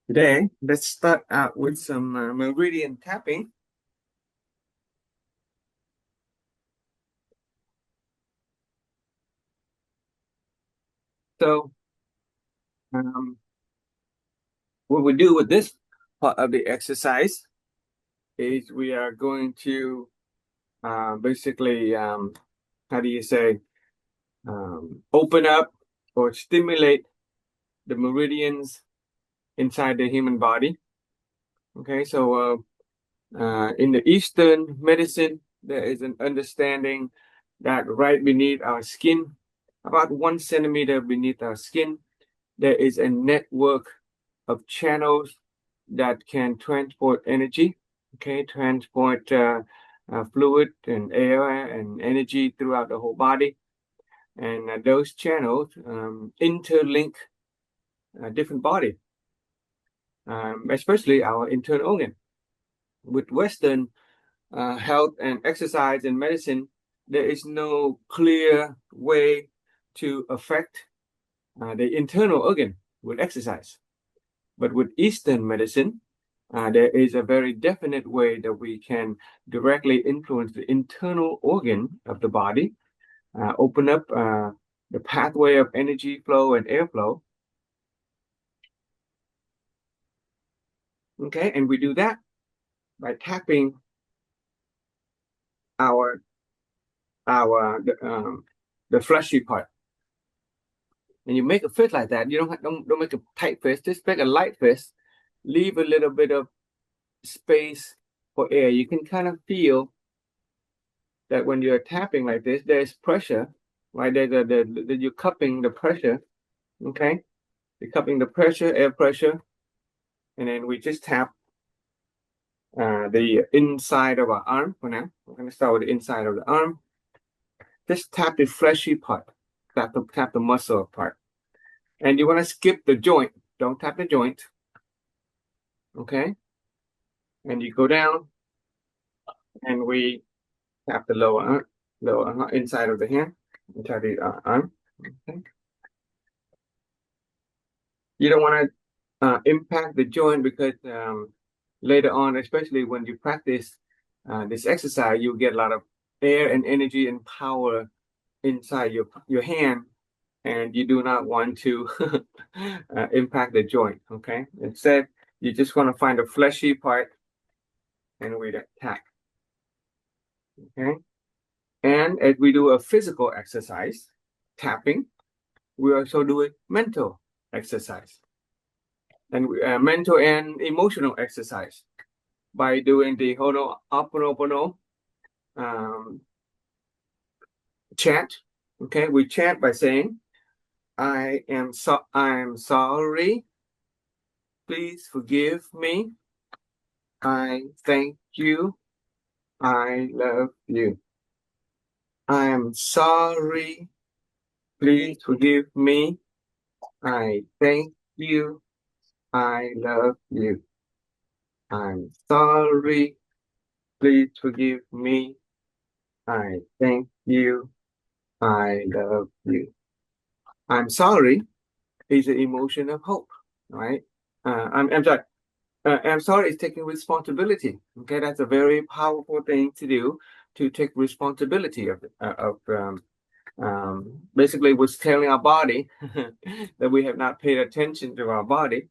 Today, let's start out with some meridian tapping. So, um, what we do with this part of the exercise is we are going to basically, how do you say, open up or stimulate the meridians inside the human body. Okay, so in the Eastern medicine, there is an understanding that right beneath our skin, about 1 centimeter beneath our skin, there is a network of channels that can transport energy, okay, transport fluid and air and energy throughout the whole body. And those channels interlink different body, especially our internal organ. With Western health and exercise and medicine, there is no clear way to affect the internal organ with exercise. But with Eastern medicine, there is a very definite way that we can directly influence the internal organ of the body, open up the pathway of energy flow and airflow. Okay, and we do that by tapping our the fleshy part. And you make a fist like that. You don't make a tight fist. Just make a light fist. Leave a little bit of space for air. You can kind of feel that when you're tapping like this, there's pressure, right? You're cupping the pressure, okay? You're cupping the pressure, air pressure, and then we just tap the inside of our arm for now. We're going to start with the inside of the arm. Just tap the fleshy part, tap the muscle part. And you want to skip the joint. Don't tap the joint, okay? And you go down, and we tap the lower inside of the hand, inside the arm. Okay. You don't want to impact the joint because later on, especially when you practice this exercise, you'll get a lot of air and energy and power inside your hand, and you do not want to impact the joint. Okay. Instead, you just want to find a fleshy part and we tap. Okay. And as we do a physical exercise, tapping, we also do a mental exercise and mental and emotional exercise by doing the Ho'oponopono chant. Okay, we chant by saying, I'm sorry. Please forgive me. I thank you. I love you. I am sorry. Please forgive me. I thank you. I love you. I'm sorry. Please forgive me. I thank you. I love you. I'm sorry is an emotion of hope, right? I'm sorry. I'm sorry is taking responsibility. Okay, that's a very powerful thing to do, to take responsibility of basically was telling our body that we have not paid attention to our body.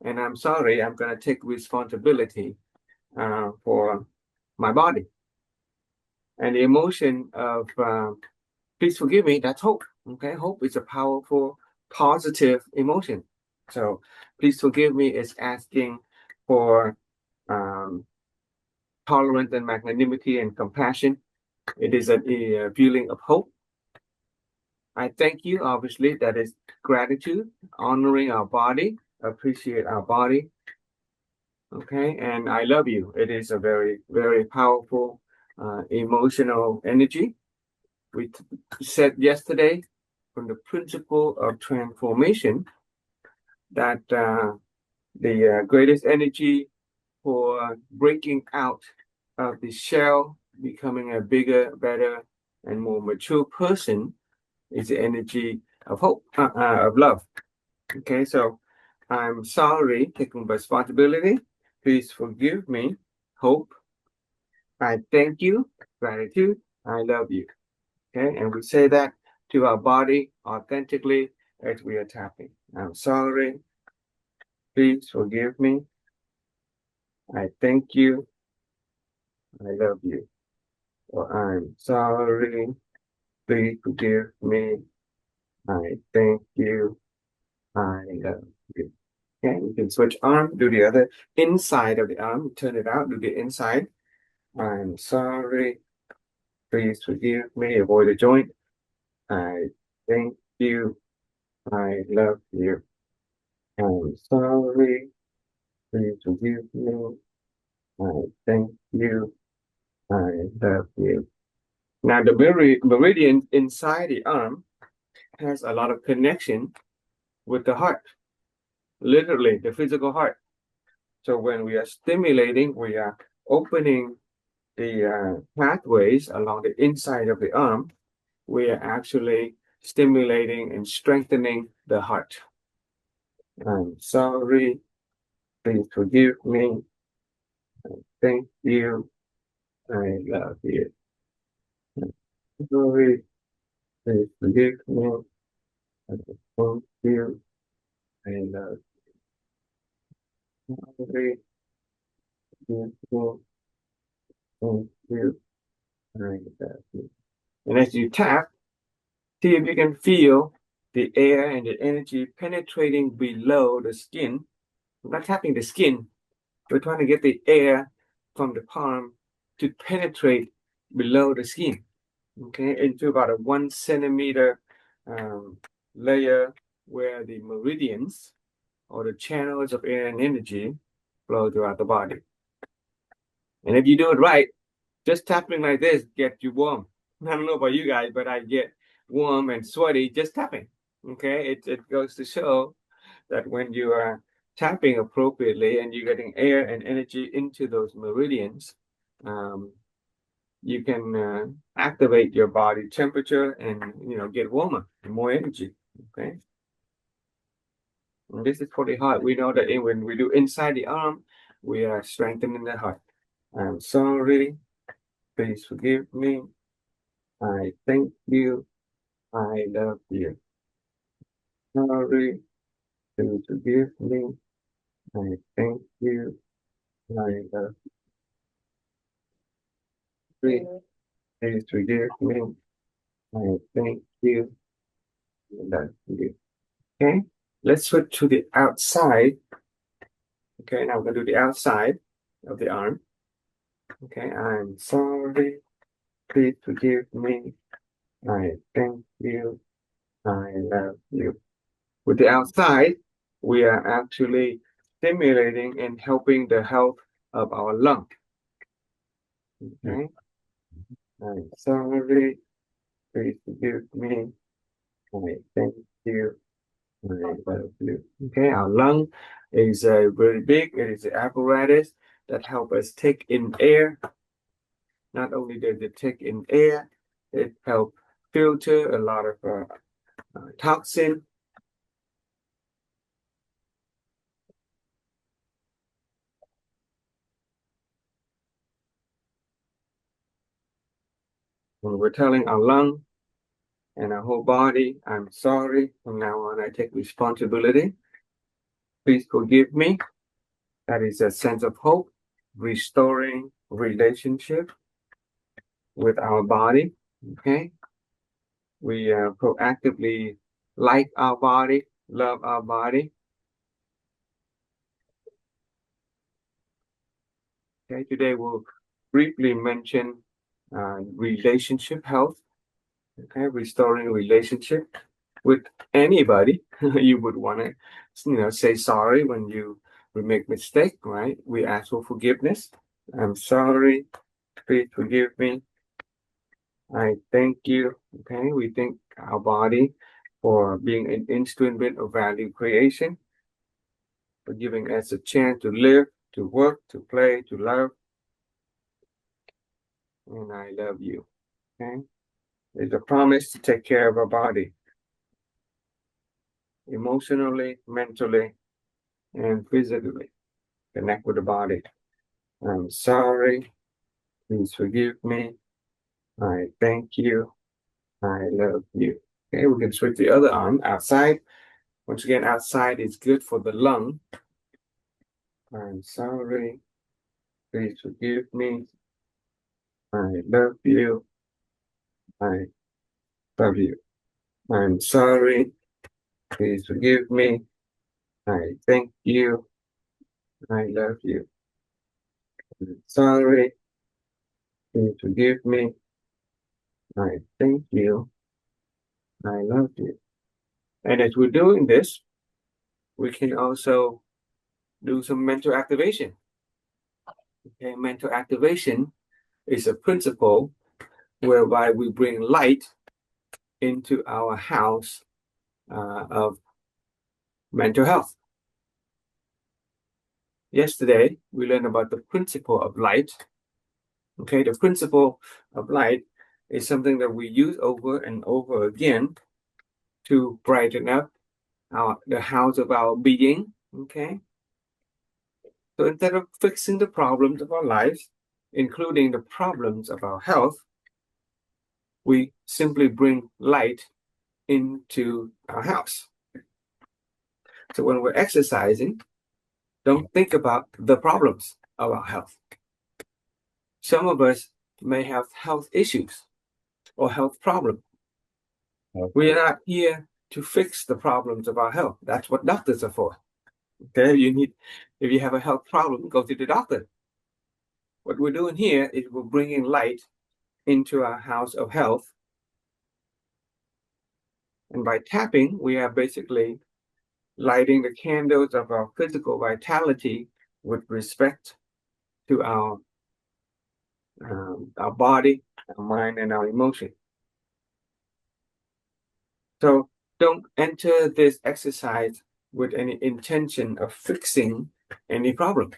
And I'm sorry, I'm going to take responsibility for my body. And the emotion of please forgive me, that's hope. Okay, hope is a powerful, positive emotion. So please forgive me is asking for tolerance and magnanimity and compassion. It is a feeling of hope. I thank you, obviously, that is gratitude, honoring our body, appreciate our body. Okay, and I love you. It is a very, very powerful emotional energy. We said yesterday from the principle of transformation that the greatest energy for breaking out of the shell, becoming a bigger, better, and more mature person is the energy of hope, of love. Okay, so I'm sorry, taking responsibility. Please forgive me. Hope. I thank you. Gratitude. I love you. Okay, and we say that to our body authentically as we are tapping. I'm sorry. Please forgive me. I thank you. I love you. Or I'm sorry. Please forgive me. I thank you. I love you. Okay, you can switch arm, do the other inside of the arm, turn it out, do the inside. I'm sorry. Please forgive me. Avoid the joint. I thank you. I love you. I'm sorry. Please forgive me. I thank you. I love you. Now, the meridian inside the arm has a lot of connection with the heart, literally the physical heart. So when we are stimulating, we are opening the pathways along the inside of the arm. We are actually stimulating and strengthening the heart. I'm sorry. Please forgive me. Thank you. I love you. Sorry. Please forgive me. Thank you. I love you. Sorry. Forgive me. Thank you. I love you. And as you tap, see if you can feel the air and the energy penetrating below the skin. We're not tapping the skin. We're trying to get the air from the palm to penetrate below the skin, okay, into about a 1 centimeter layer where the meridians or the channels of air and energy flow throughout the body. And if you do it right, just tapping like this gets you warm. I don't know about you guys, but I get warm and sweaty just tapping. Okay, it goes to show that when you are tapping appropriately and you're getting air and energy into those meridians, you can activate your body temperature and get warmer and more energy. Okay, and this is for the heart. We know that when we do inside the arm, we are strengthening the heart. I'm sorry. Please forgive me. I thank you. I love you. Sorry. Please forgive me. I thank you. I love you. Please forgive me. I thank you. I love you. Okay. Let's switch to the outside. Okay. Now we're going to do the outside of the arm. Okay. I'm sorry. Please forgive me. I thank you. I love you. With the outside, we are actually stimulating and helping the health of our lung. Okay. I'm sorry. Please forgive me. I thank you. I love you. Okay. Our lung is very big. It is the apparatus that help us take in air. Not only does it take in air, it help filter a lot of toxin. When we're telling our lung and our whole body, I'm sorry. From now on, I take responsibility. Please forgive me. That is a sense of hope, restoring relationship with our body. Okay. We proactively like our body, love our body. Okay. Today we'll briefly mention relationship health. Okay. Restoring relationship with anybody. You would want to, say sorry when we make mistake, right? We ask for forgiveness. I'm sorry. Please forgive me. I thank you. Okay, we thank our body for being an instrument of value creation, for giving us a chance to live, to work, to play, to love. And I love you. Okay, there's a promise to take care of our body emotionally, mentally, and physically connect with the body. I'm sorry. Please forgive me. I thank you. I love you. Okay, we can switch the other arm outside. Once again, outside is good for the lung. I'm sorry. Please forgive me. I love you. I love you. I'm sorry. Please forgive me. I thank you. I love you. I'm sorry. Please forgive me. I thank you. I love you. And as we're doing this, we can also do some mental activation. Okay, mental activation is a principle whereby we bring light into our house of mental health. Yesterday, we learned about the principle of light. Okay, the principle of light is something that we use over and over again to brighten up the house of our being. Okay, so instead of fixing the problems of our lives, including the problems of our health, we simply bring light into our house. So when we're exercising, don't think about the problems of our health. Some of us may have health issues or health problems. Okay. We are not here to fix the problems of our health. That's what doctors are for. Okay, if you have a health problem, go to the doctor. What we're doing here is we're bringing light into our house of health. And by tapping, we are basically lighting the candles of our physical vitality with respect to our body, our mind, and our emotion. So don't enter this exercise with any intention of fixing any problem.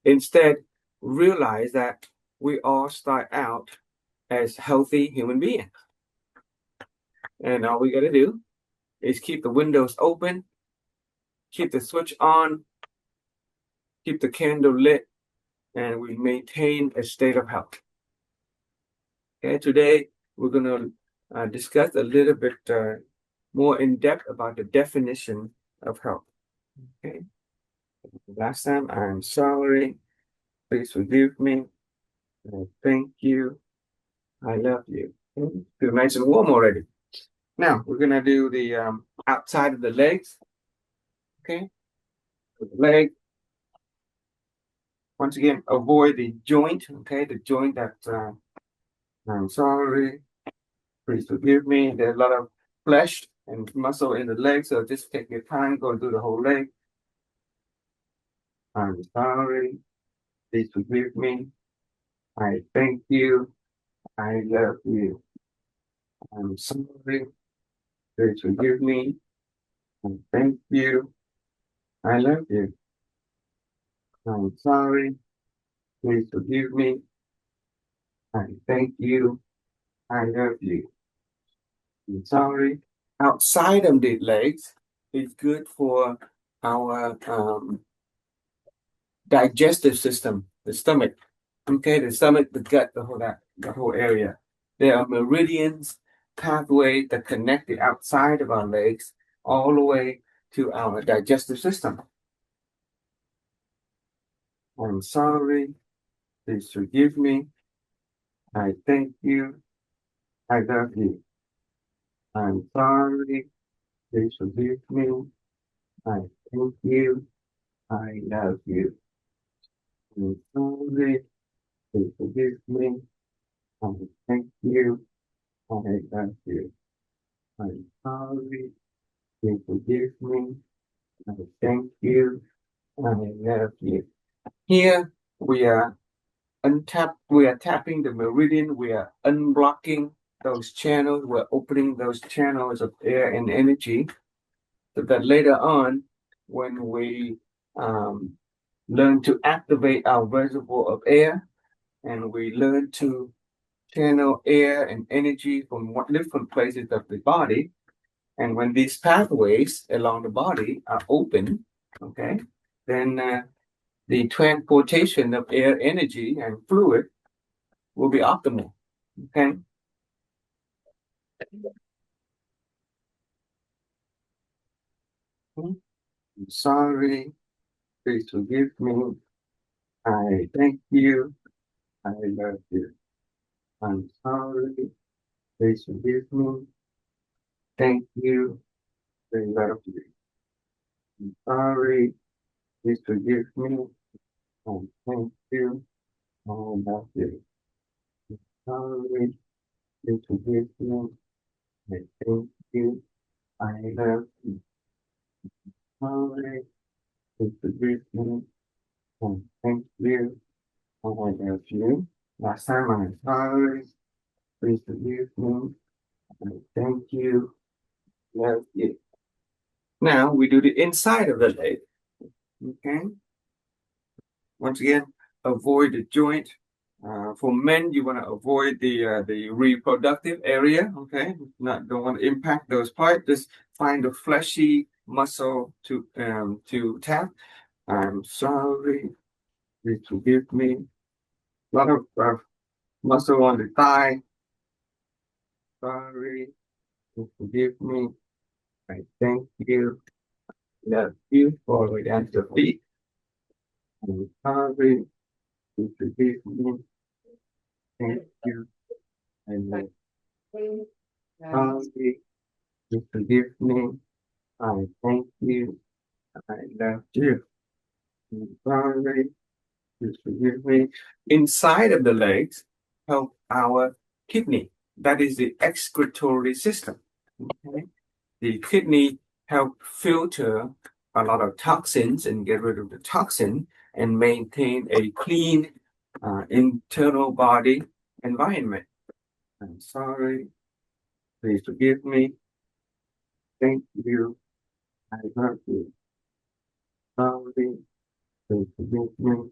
Instead, realize that we all start out as healthy human beings. And all we got to do is keep the windows open, keep the switch on, keep the candle lit, and we maintain a state of health. Okay, today we're going to discuss a little bit more in depth about the definition of health. Okay, last time, I'm sorry. Please forgive me. Thank you. I love you. Feel nice and warm already. Now we're gonna do the outside of the legs. Okay, the leg. Once again, avoid the joint. Okay, the joint that I'm sorry. Please forgive me. There's a lot of flesh and muscle in the leg, so just take your time, go through the whole leg. I'm sorry. Please forgive me. I thank you. I love you. I'm sorry. Please forgive me. I thank you. I love you. I'm sorry. Please forgive me. I thank you. I love you. I'm sorry. Outside of the legs is good for our digestive system, the stomach. Okay, the stomach, the gut, the whole area. There are meridians, pathways that connect the outside of our legs all the way to our digestive system. I'm sorry. Please forgive me. I thank you. I love you. I'm sorry. Please forgive me. I thank you. I love you. I'm sorry. Please forgive me. I thank you. I love you. I'm sorry. Please forgive me. I thank you. I love you. Here we are we are tapping the meridian, we are unblocking those channels, we're opening those channels of air and energy so that later on, when we learn to activate our reservoir of air and we learn to channel air and energy from different places of the body, and when these pathways along the body are open, Okay, then the transportation of air energy and fluid will be optimal. Okay. I'm sorry. Please forgive me. I thank you. I love you. I'm sorry. Please forgive me. Thank you. I love you. I'm sorry. Please forgive me. Thank you. I love you. Sorry. Please forgive me. I thank you. I love you. Sorry. Please forgive me. Thank you. I love you. Last time I'm sorry. Please forgive me. Thank you. Love you. Now we do the inside of the leg. Okay. Once again, avoid the joint. For men, you want to avoid the reproductive area. Okay, don't want to impact those parts. Just find a fleshy muscle to tap. I'm sorry. Please forgive me. A lot of muscle on the thigh. Sorry. Please forgive me. I thank you. Love you. All the way down to the feet. I'm sorry. Please forgive me. Thank you. I love you. Sorry. Please forgive me. I thank you. I love you. I'm sorry. Please forgive me. Inside of the legs help our kidney. That is the excretory system. Okay? The kidney help filter a lot of toxins and get rid of the toxin and maintain a clean internal body environment. I'm sorry. Please forgive me. Thank you. I love you. Sorry. Please forgive me.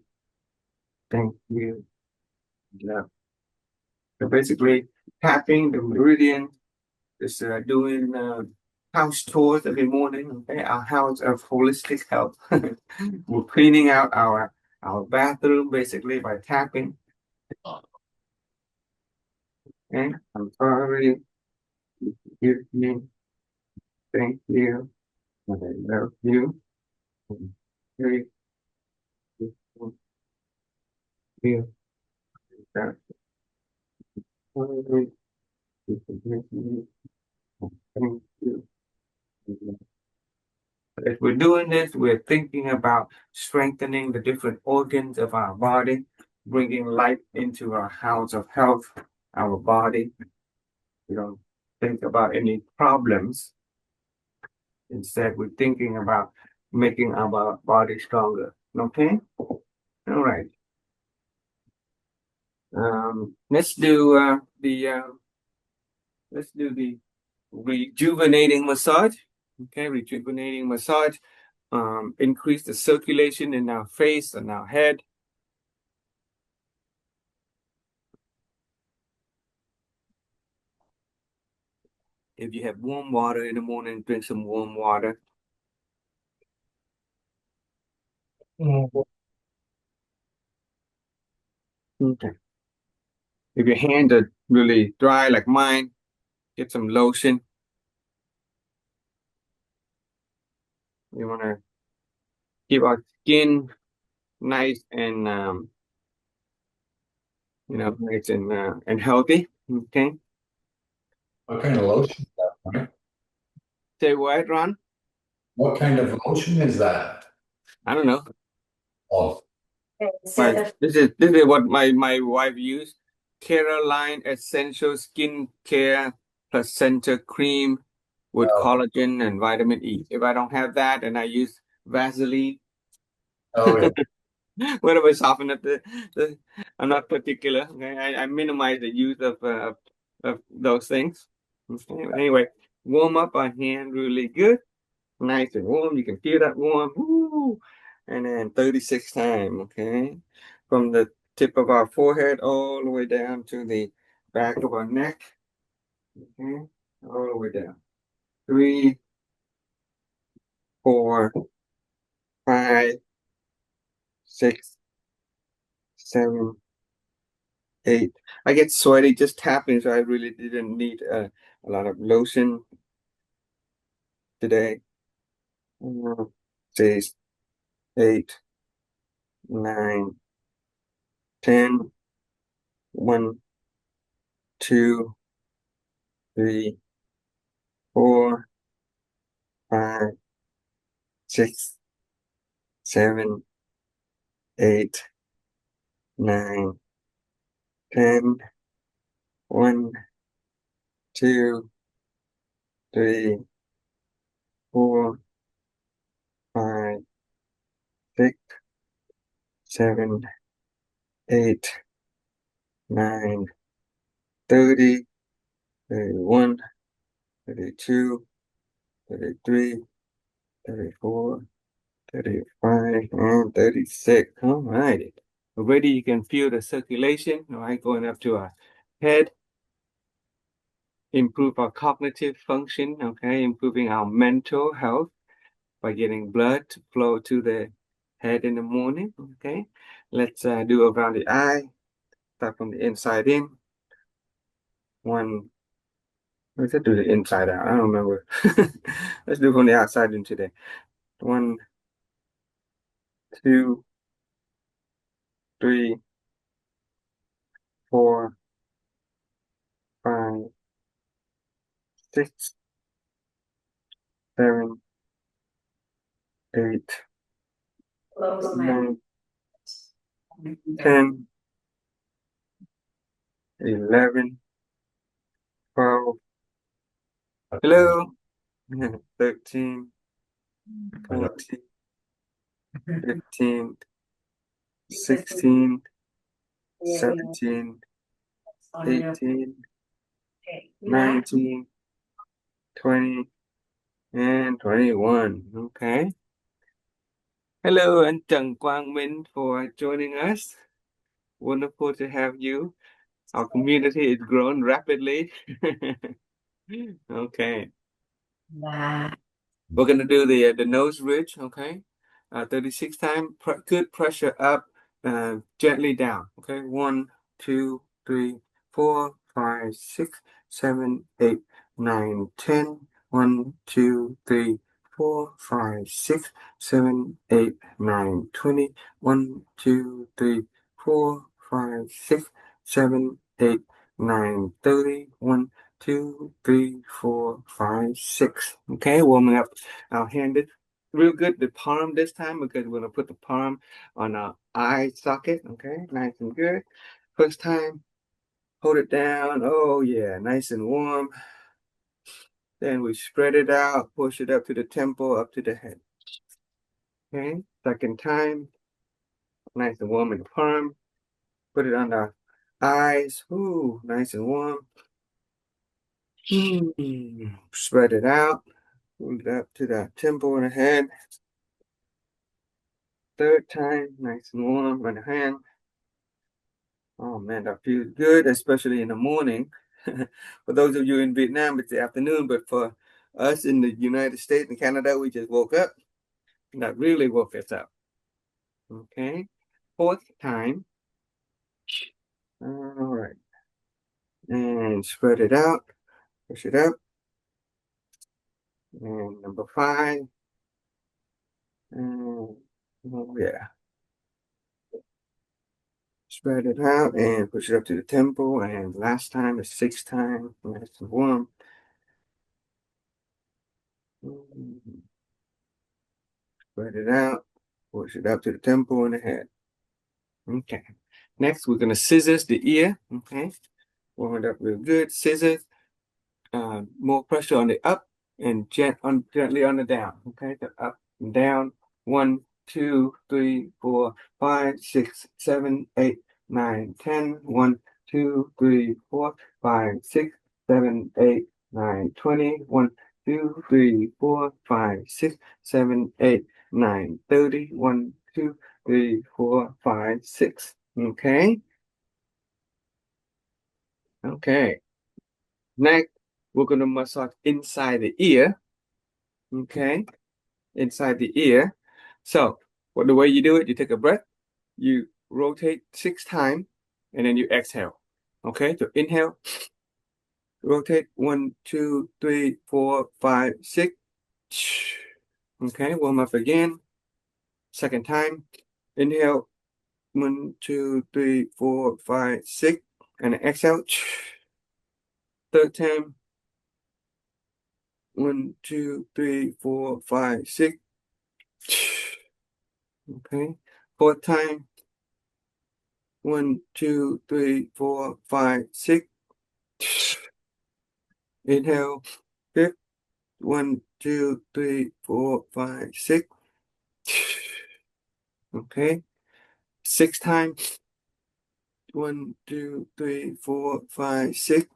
Thank you. Yeah. So basically, tapping the meridian is doing house chores every morning. Okay, our house of holistic health. We're cleaning out our bathroom basically by tapping. Okay, I'm sorry. Forgive me. Thank you. I love you. Very you. Sorry. Forgive me. Thank you. If we're doing this, we're thinking about strengthening the different organs of our body, bringing life into our house of health, our body. We don't think about any problems. Instead, we're thinking about making our body stronger. Okay? All right. Let's do the rejuvenating massage. Okay, rejuvenating massage. Increase the circulation in our face and our head. If you have warm water in the morning, drink some warm water. Okay. If your hands are really dry like mine, get some lotion. You want to keep our skin nice and nice and healthy. Okay. What kind of lotion is that, Mike? Say what, Ron? What kind of lotion is that? I don't know. Oh, This is what my wife used. Caroline Essential Skin Care Placenta Cream with oh, collagen and vitamin E. If I don't have that, then I use Vaseline. oh, yeah. Whatever soften up the I'm not particular. Okay, I minimize the use of those things. Okay. Anyway, warm up our hand really good, nice and warm. You can feel that warm. Woo! And then 36 times. Okay, from the tip of our forehead all the way down to the back of our neck. Okay, all the way down. 3, 4, 5, 6, 7, 8. I get sweaty just tapping, so I really didn't need a lot of lotion today. 6, 8, 9, 10, 1, 2, 3, 4, 5, 6, 7, 8, 9, 10, 1, 2, 3, 4, 5, 6, 7, 8, 9, 30, 31, 32, 33, 34, 35, and 36. All righty. Already you can feel the circulation, all right, going up to our head, improve our cognitive function, okay, improving our mental health by getting blood to flow to the head in the morning, okay. Let's do around the eye, start from the inside in. One, let's do the inside out. I don't remember. Let's do from the outside in today. 1, 2, 3, 4, 5, 6, 7, 8, 9, 10, 11, 12. Hello. 13, 14, 15, 16, 17, 18, 19, 20, and 21. Okay. Hello, and Trần Quang Minh for joining us. Wonderful to have you. Our community is growing rapidly. Okay. Wow. We're gonna do the nose ridge, okay? 36 times. Good pressure up, gently down. Okay, 1, 2, 3, 4, 5, 6, 7, 8, 9, 10. 1, 2, 3, 4, 5, 6, 7, 8, 9, 20. 1, 2, 3, 4, 5, 6, 7, 8, 9, 30. 1, 2, 3, 4, 5, 6. Okay, warming up our hand real good. The palm this time because we're gonna put the palm on our eye socket. Okay, nice and good. First time, hold it down. Oh yeah, nice and warm. Then we spread it out, push it up to the temple, up to the head. Okay, second time, nice and warm in the palm. Put it on our eyes. Ooh, nice and warm. Spread it out. Move it up to the temple and the head. Third time, nice and warm on the hand. Oh man, that feels good, especially in the morning. For those of you in Vietnam, it's the afternoon, but for us in the United States and Canada, we just woke up. That really woke us up. Okay. Fourth time. All right. And spread it out. Push it up. And number 5. And oh yeah. Spread it out and push it up to the temple. And last time, the 6th time. Nice and warm. Spread it out. Push it up to the temple and the head. Okay. Next, we're gonna scissors the ear. Okay. Warm it up real good. Scissors. More pressure on the up and gently on the down. Okay. The up and down. 1, 2, 3, 4, 5, 6, 7, 8, 9, 10. 1, 2, 3, 4, 5, 6, 7, 8, 9, 20. 1, 2, 3, 4, 5, 6, 7, 8, 9, 30. 1, 2, 3, 4, 5, 6. Okay. Okay. Next, we're gonna massage inside the ear. Okay. Inside the ear. So the way you do it, you take a breath, you rotate 6 times, and then you exhale. Okay, so inhale, rotate 1, 2, 3, 4, 5, 6. Okay, warm up again. Second time, inhale, 1, 2, 3, 4, 5, 6, and exhale. Third time, 1, 2, 3, 4, 5, 6. Okay, fourth time, 1, 2, 3, 4, 5, 6. Inhale, fifth, 1, 2, 3, 4, 5, 6. Okay, sixth time, 1, 2, 3, 4, 5, 6.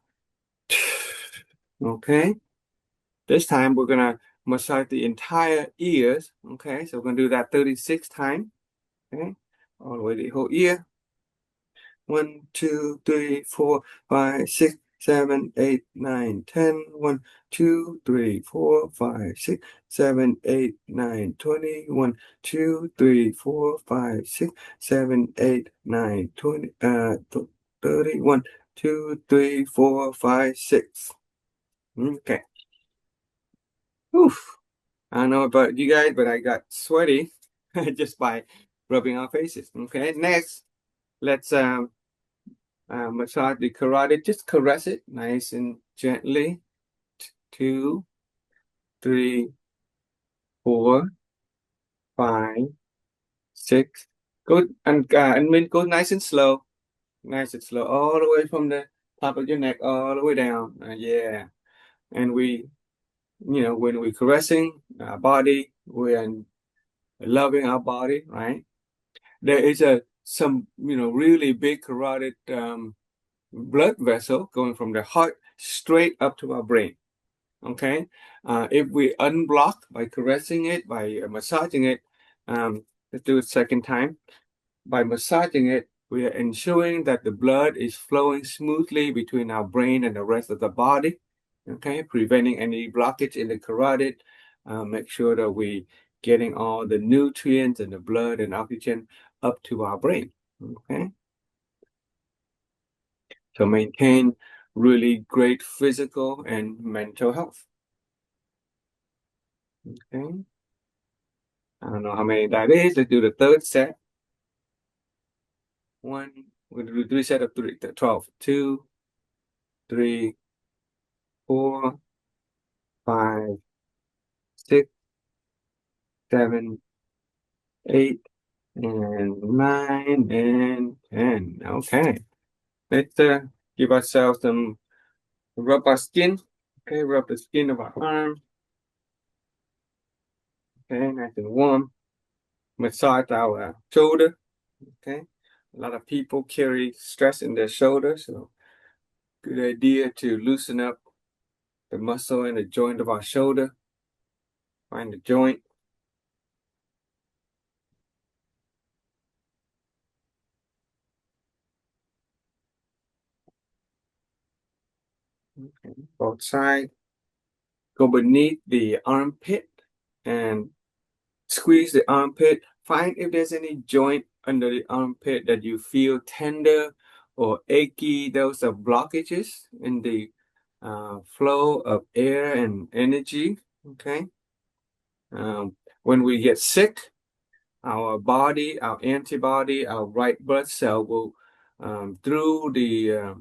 Okay, this time we're gonna massage the entire ears. Okay, so we're gonna do that 36 times. Okay, all the way to the whole ear. 1, 2, 3, 4, 5, 6, 7, 8, 9, 10. 1, 2, 3, 4, 5, 6, 7, 8, 9, 20. 1, 2, 3, 4, 5, 6, 7, 8, 9, 20. 30. 1, 2, 3, 4, 5, 6. Okay. Oof. I don't know about you guys, but I got sweaty just by rubbing our faces. Okay. Next, let's massage the carotid. Just caress it nice and gently. 2, 3, 4, 5, 6. Go and mean go nice and slow, all the way from the top of your neck all the way down. Yeah, and when we're caressing our body, we're loving our body, right? There is some really big carotid blood vessel going from the heart straight up to our brain. Okay, if we unblock by caressing it, by massaging it, let's do it second time. By massaging it, we are ensuring that the blood is flowing smoothly between our brain and the rest of the body. Okay, preventing any blockage in the carotid. Make sure that we getting all the nutrients and the blood and oxygen up to our brain. Okay, to maintain really great physical and mental health. Okay, I don't know how many that is. Let's do the third set. One, we're gonna do 3 sets of 12. 2, 3, 4, 5, 6, 7, 8, and 9, and 10. Okay, let's give ourselves some rub our skin. Okay, rub the skin of our arm. Okay, nice and warm. Massage our shoulder. Okay, a lot of people carry stress in their shoulders, so good idea to loosen up the muscle in the joint of our shoulder. Find the joint. Okay, both sides. Go beneath the armpit and squeeze the armpit. Find if there's any joint under the armpit that you feel tender or achy. Those are blockages in the flow of air and energy. Okay. When we get sick, our body, our antibody, our white blood cell will through the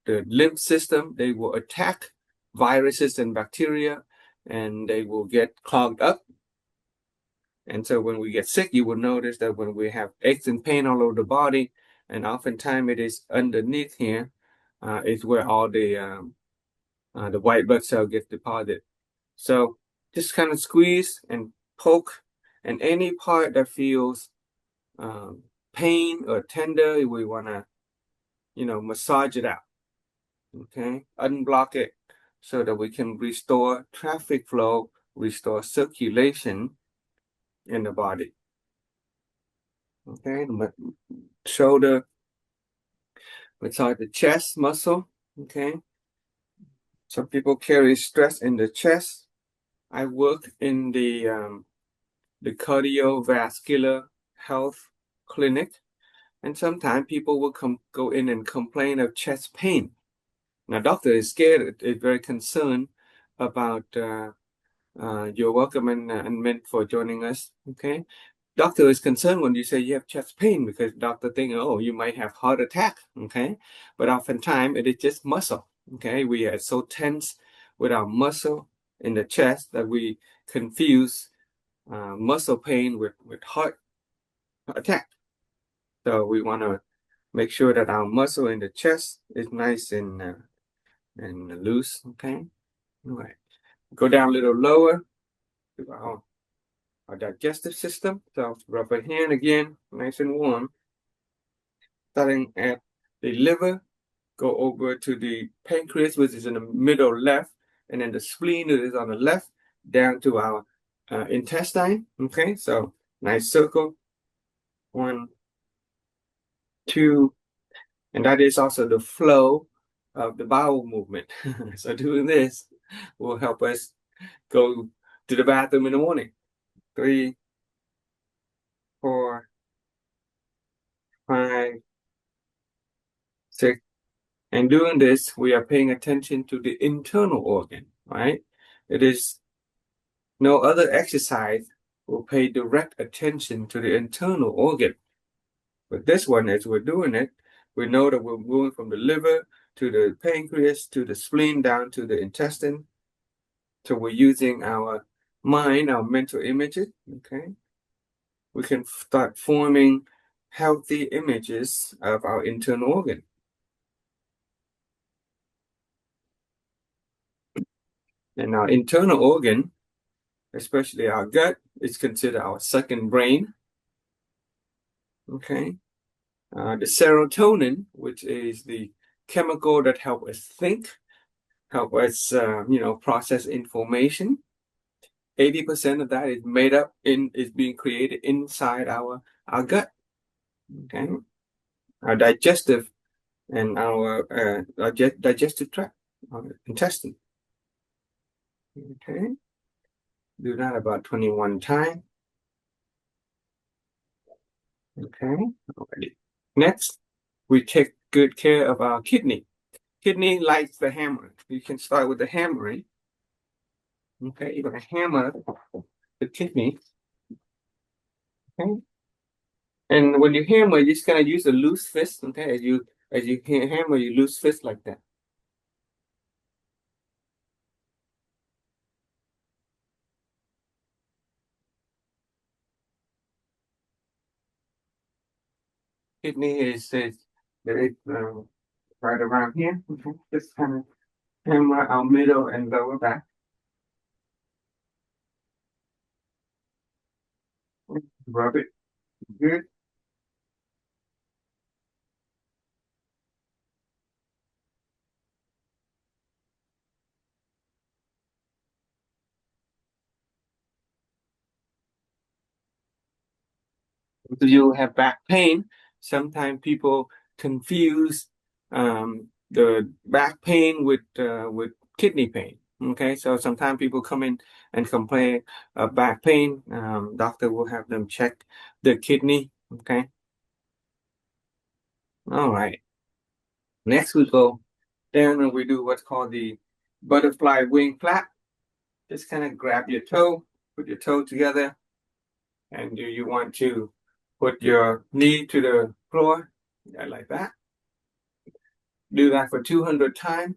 lymph system, they will attack viruses and bacteria, and they will get clogged up. And so when we get sick, you will notice that when we have aches and pain all over the body, and oftentimes it is underneath here, is where all the white blood cell gets deposited. So just kind of squeeze and poke, and any part that feels pain or tender, we want to, massage it out. Okay, unblock it so that we can restore traffic flow, restore circulation in the body. Okay, shoulder, massage the chest muscle. Okay, some people carry stress in the chest. I work in the the cardiovascular health clinic, and sometimes people will go in and complain of chest pain. Now, doctor is scared, is very concerned about. You're welcome and meant for joining us. Okay, doctor is concerned when you say you have chest pain because doctor think, oh, you might have heart attack. Okay, but oftentimes it is just muscle. Okay, we are so tense with our muscle in the chest that we confuse muscle pain with heart attack. So we want to make sure that our muscle in the chest is nice and loose. Okay, all right. Go down a little lower to our digestive system. So rub our hand again, nice and warm, starting at the liver, go over to the pancreas, which is in the middle left, and then the spleen that is on the left, down to our intestine. Okay, so nice circle, 1, 2, and that is also the flow of the bowel movement. So doing this will help us go to the bathroom in the morning. 3, 4, 5, 6. And doing this, we are paying attention to the internal organ, right? It is no other exercise will pay direct attention to the internal organ. But this one, as we're doing it, we know that we're moving from the liver to the pancreas to the spleen down to the intestine. So we're using our mind, our mental images, okay? We can start forming healthy images of our internal organ. And our internal organ, especially our gut, is considered our second brain. Okay. The serotonin, which is the chemical that help us think, help us, process information. 80% of that is is being created inside our gut. Okay. Our digestive and our digestive tract, our intestine. Okay. Do that about 21 times. Okay. Alrighty. Next, we take good care of our kidney. Kidney likes the hammer. You can start with the hammering. Okay, you're gonna hammer the kidney. Okay, and when you hammer, you're just gonna use a loose fist. Okay, as you hammer, you loose fist like that. Kidney is very right around here. Okay, just kind of hammer our middle and lower back. Rub it good. If you have back pain, sometimes people confuse the back pain with kidney pain. Okay, so sometimes people come in and complain of back pain. Doctor will have them check the kidney. Okay, all right. Next we go down and we do what's called the butterfly wing flap. Just kind of grab your toe, put your toe together, and do you want to put your knee to the floor, like that. Do that for 200 times.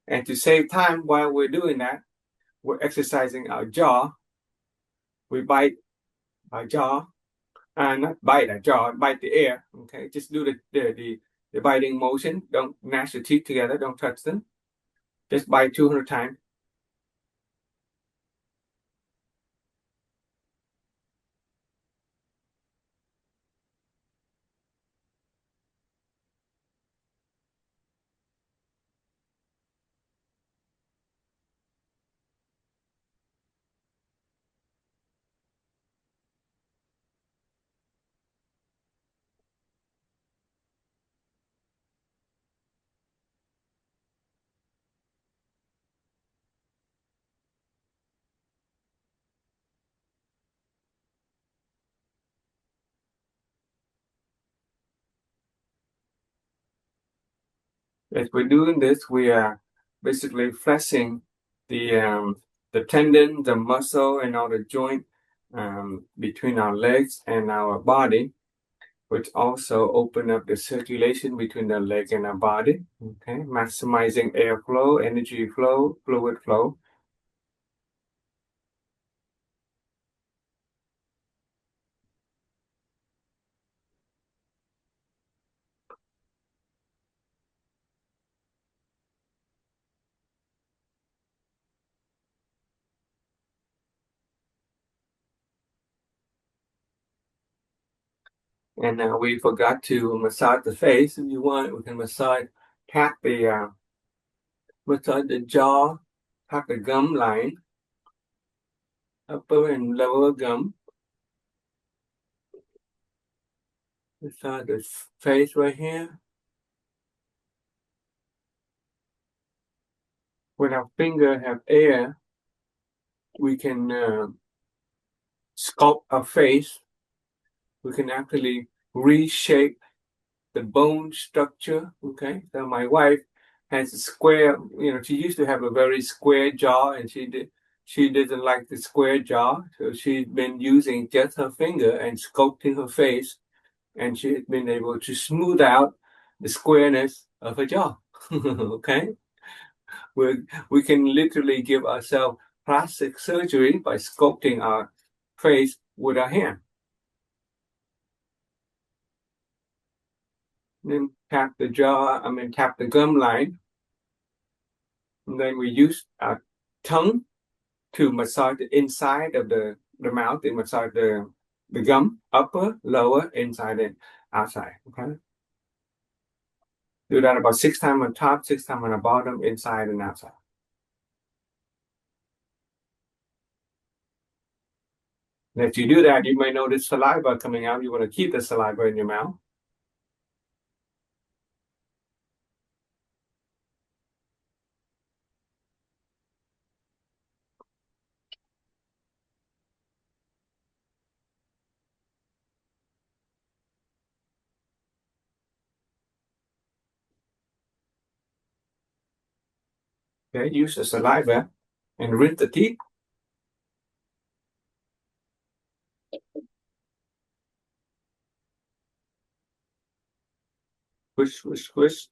And to save time while we're doing that, we're exercising our jaw. We bite our jaw, not bite our jaw, bite the air. Okay, just do the biting motion. Don't gnash your teeth together. Don't touch them. Just bite 200 times. As we're doing this, we are basically flexing the tendon, the muscle, and all the joint between our legs and our body, which also open up the circulation between the leg and our body. Okay, maximizing airflow, energy flow, fluid flow. And we forgot to massage the face. If you want, we can tap massage the jaw, tap the gum line, upper and lower gum. Massage the face right here. When our finger have air, we can sculpt our face. We can actually reshape the bone structure. Okay, so my wife has a square. She used to have a very square jaw, and she didn't like the square jaw, so she's been using just her finger and sculpting her face, and she's been able to smooth out the squareness of her jaw. Okay, we can literally give ourselves plastic surgery by sculpting our face with our hand. Then tap the gum line. And then we use our tongue to massage the inside of the mouth and massage the gum, upper, lower, inside, and outside. Okay. Do that about 6 times on top, 6 times on the bottom, inside and outside. And if you do that, you may notice saliva coming out. You want to keep the saliva in your mouth. Okay, use the saliva and rinse the teeth. Squish, squish, squish.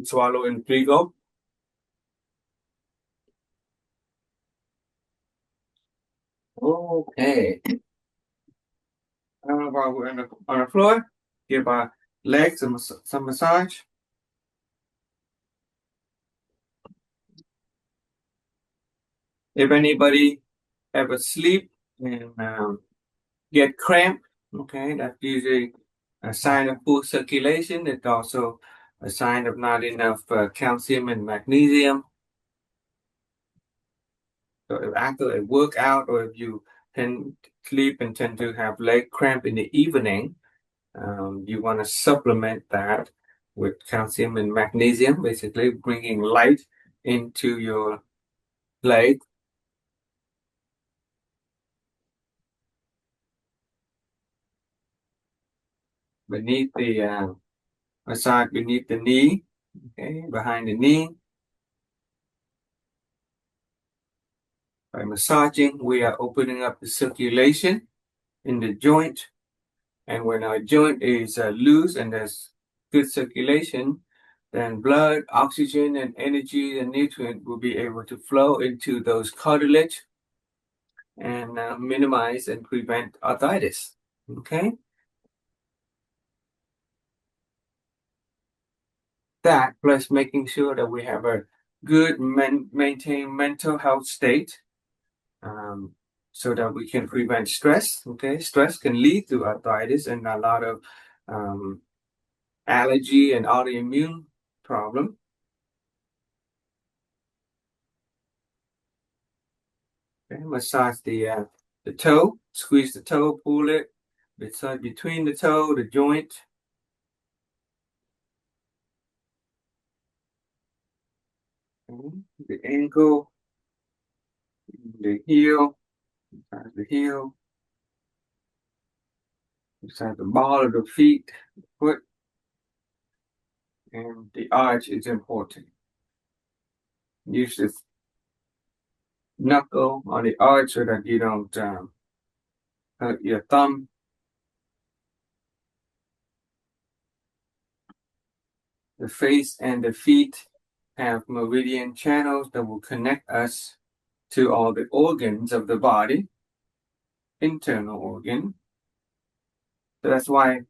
Swallow and three go. Okay. While we're on the floor, give our legs some massage. If anybody ever sleep and get cramp, okay, that's usually a sign of poor circulation. It's also a sign of not enough calcium and magnesium. So if after a workout or if you tend sleep and tend to have leg cramp in the evening, you want to supplement that with calcium and magnesium, basically bringing light into your leg. Beneath the massage beneath the knee, okay, behind the knee. By massaging, we are opening up the circulation in the joint. And when our joint is loose and there's good circulation, then blood, oxygen, and energy and nutrient will be able to flow into those cartilage and minimize and prevent arthritis. Okay? That plus making sure that we have a good maintained mental health state so that we can prevent stress. Okay, stress can lead to arthritis and a lot of allergy and autoimmune problem. Okay, massage the toe, squeeze the toe, pull it, Beside between the toe, the joint. The ankle, the heel, beside the heel, beside the ball of the feet, the foot, and the arch is important. Use this knuckle on the arch so that you don't hurt your thumb. The face and the feet have meridian channels that will connect us to all the organs of the body, internal organ. So that's why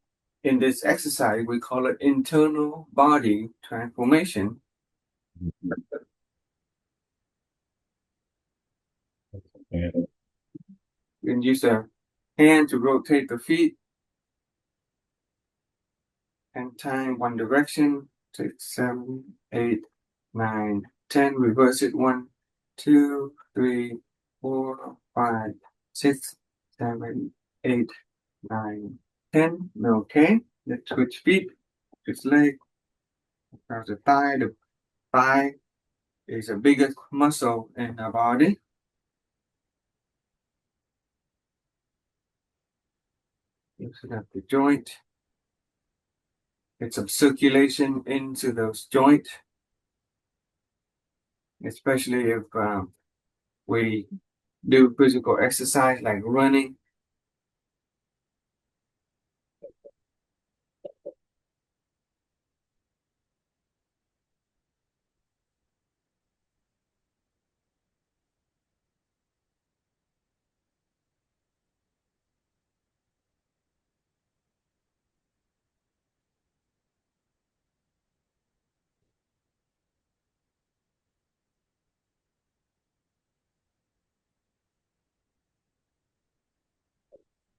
in this exercise we call it internal body transformation. Yeah. You can use a hand to rotate the feet and time one direction, 6, 7, 8, 9, 10. Reverse it 1, 2, 3, 4, 5, 6, 7, 8, 9, 10. Okay, let's switch feet, switch leg. There's the thigh. The thigh is the biggest muscle in the body. Loosen up the joint. Get some circulation into those joints, especially if we do physical exercise like running.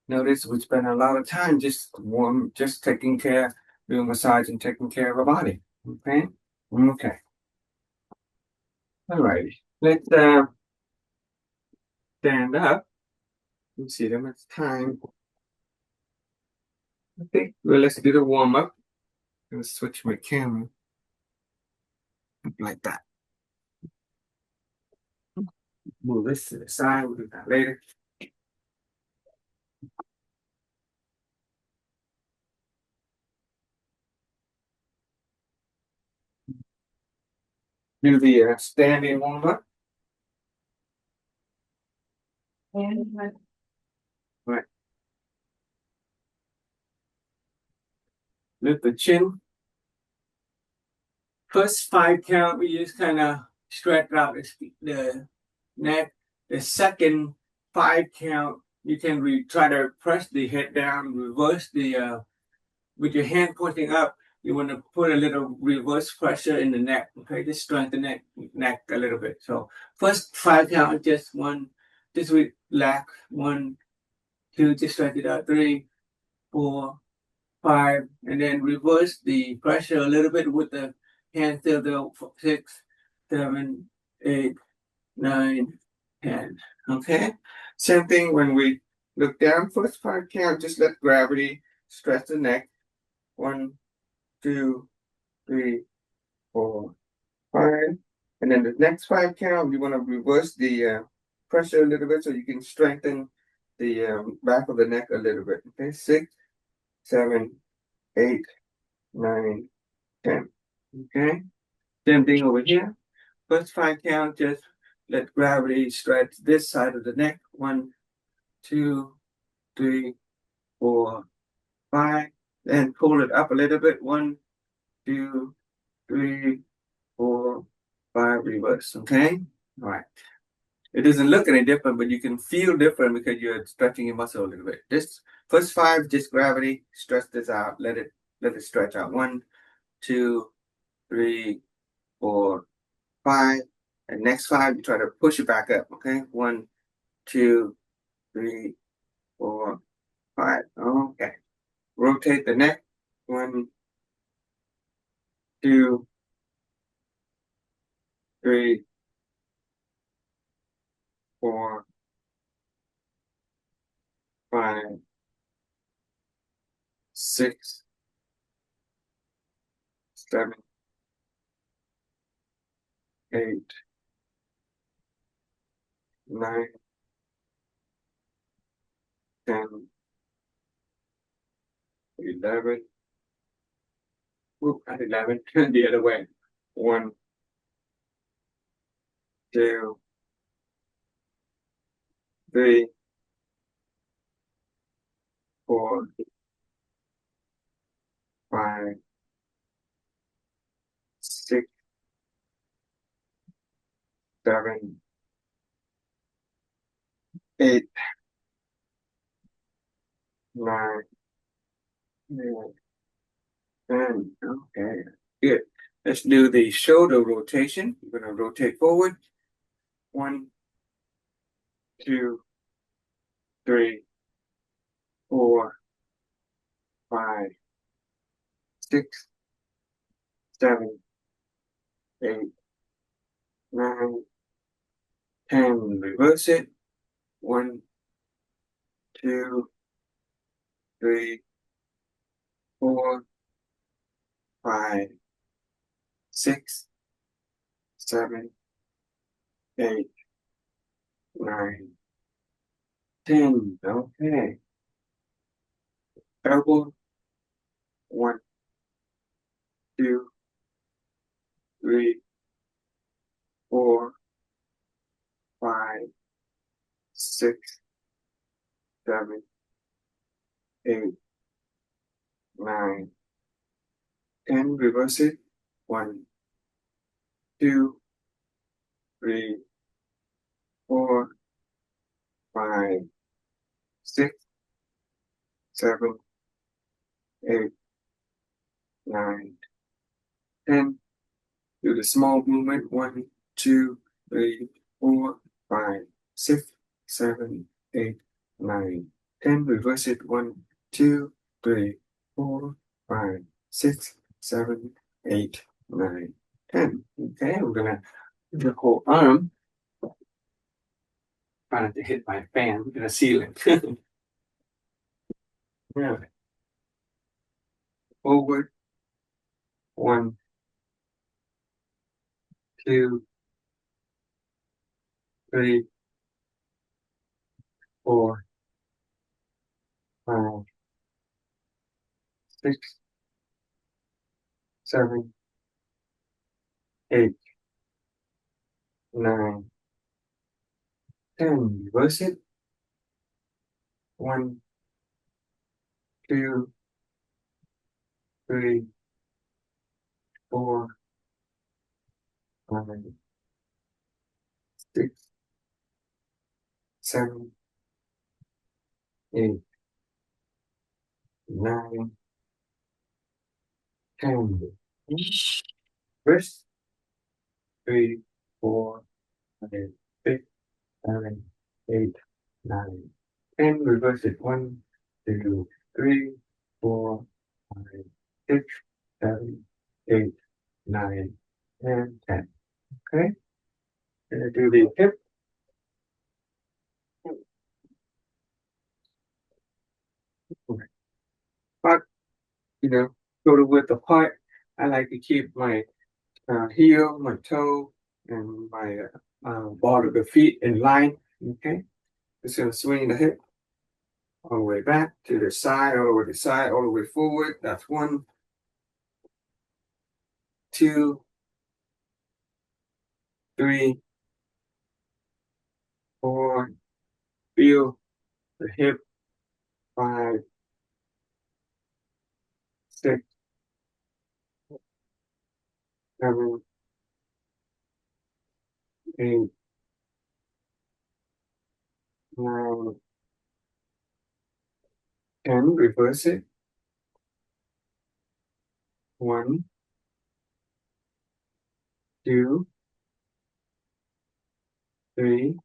Notice we spend a lot of time just taking care, doing massage and taking care of our body. Okay? Okay. All right. Let's stand up. You see them. It's time. Okay. Well, let's do the warm up. I'm gonna switch my camera like that. Move this to the side. We'll do that later. Do the standing warm up. Right. Lift the chin. First 5 count, we just kind of stretch out the neck. The second 5 count, you can try to press the head down, reverse the with your hand pointing up. You want to put a little reverse pressure in the neck. Okay, just strengthen the neck a little bit. So first 5 count, just relax. 1, 2, just stretch it out. 3, 4, 5, and then reverse the pressure a little bit with the hand still there. 6, 7, 8, 9, 10. Okay. Same thing when we look down. First 5 count, just let gravity stretch the neck. 1, 2, 3, 4, 5. And then the next 5 count, you want to reverse the pressure a little bit so you can strengthen the back of the neck a little bit. Okay. 6, 7, 8, 9, 10. Okay. Same thing over here. First 5 count, just let gravity stretch this side of the neck. 1, 2, 3, 4, 5. Then pull it up a little bit. 1, 2, 3, 4, 5. Reverse. Okay. All right. It doesn't look any different, but you can feel different because you're stretching your muscle a little bit. This first 5, just gravity, stretch this out. Let it stretch out. 1, 2, 3, 4, 5. And next 5, you try to push it back up. Okay. 1, 2, 3, 4, 5. Okay. Rotate the neck. 1, 2, 3, 4, 5, 6, 7, 8, 9, 10, 11. Whoop, not 11. The other way. 1, 2, 3, 4, 5, 6, 7, 8, 9, 10. Okay, good. Let's do the shoulder rotation. We're going to rotate forward. 1, 2, 3, 4, 5, 6, 7, 8, 9, 10. Reverse it. 1, 2, 3, 4, 5, 6, 7, 8, 9, 10. Okay. Elbow. 1, 2, 3, 4, 5, 6, 7, 8, 9, 10. Reverse it. 1, 2, 3, 4, 5, 6, 7, 8, 9, 10. Do the small movement. 1, 2, 3, 4, 5, 6, 7, 8, 9, 10. Reverse it. 1, 2, 3, 4, 5, 6, 7, 8, 9, 10. Okay, we're gonna do the whole arm. Try not to hit my fan in the ceiling. Yeah. Forward. 1, 2, 3, 4, 5, 6, 7, 8, 9, 10. Reverse it. 1, 2, 3, 4, 5, 6, 7, 8, 9, 10. Wrist. 3, 4, 5, 6, 7, 8, 9, 10. Reverse it. 1, 2, 3, 4, 5, 6, 7, 8, 9, and 10. Okay. Gonna do the hip. But shoulder width apart. I like to keep my heel, my toe, and my ball of the feet in line. Okay. Just gonna swing the hip all the way back to the side, all the way to the side, all the way forward. That's 1, 2, 3, 4. Feel the hip. 5, 6, 7, 8, 9, 10. Reverse it. 1, 2, 3,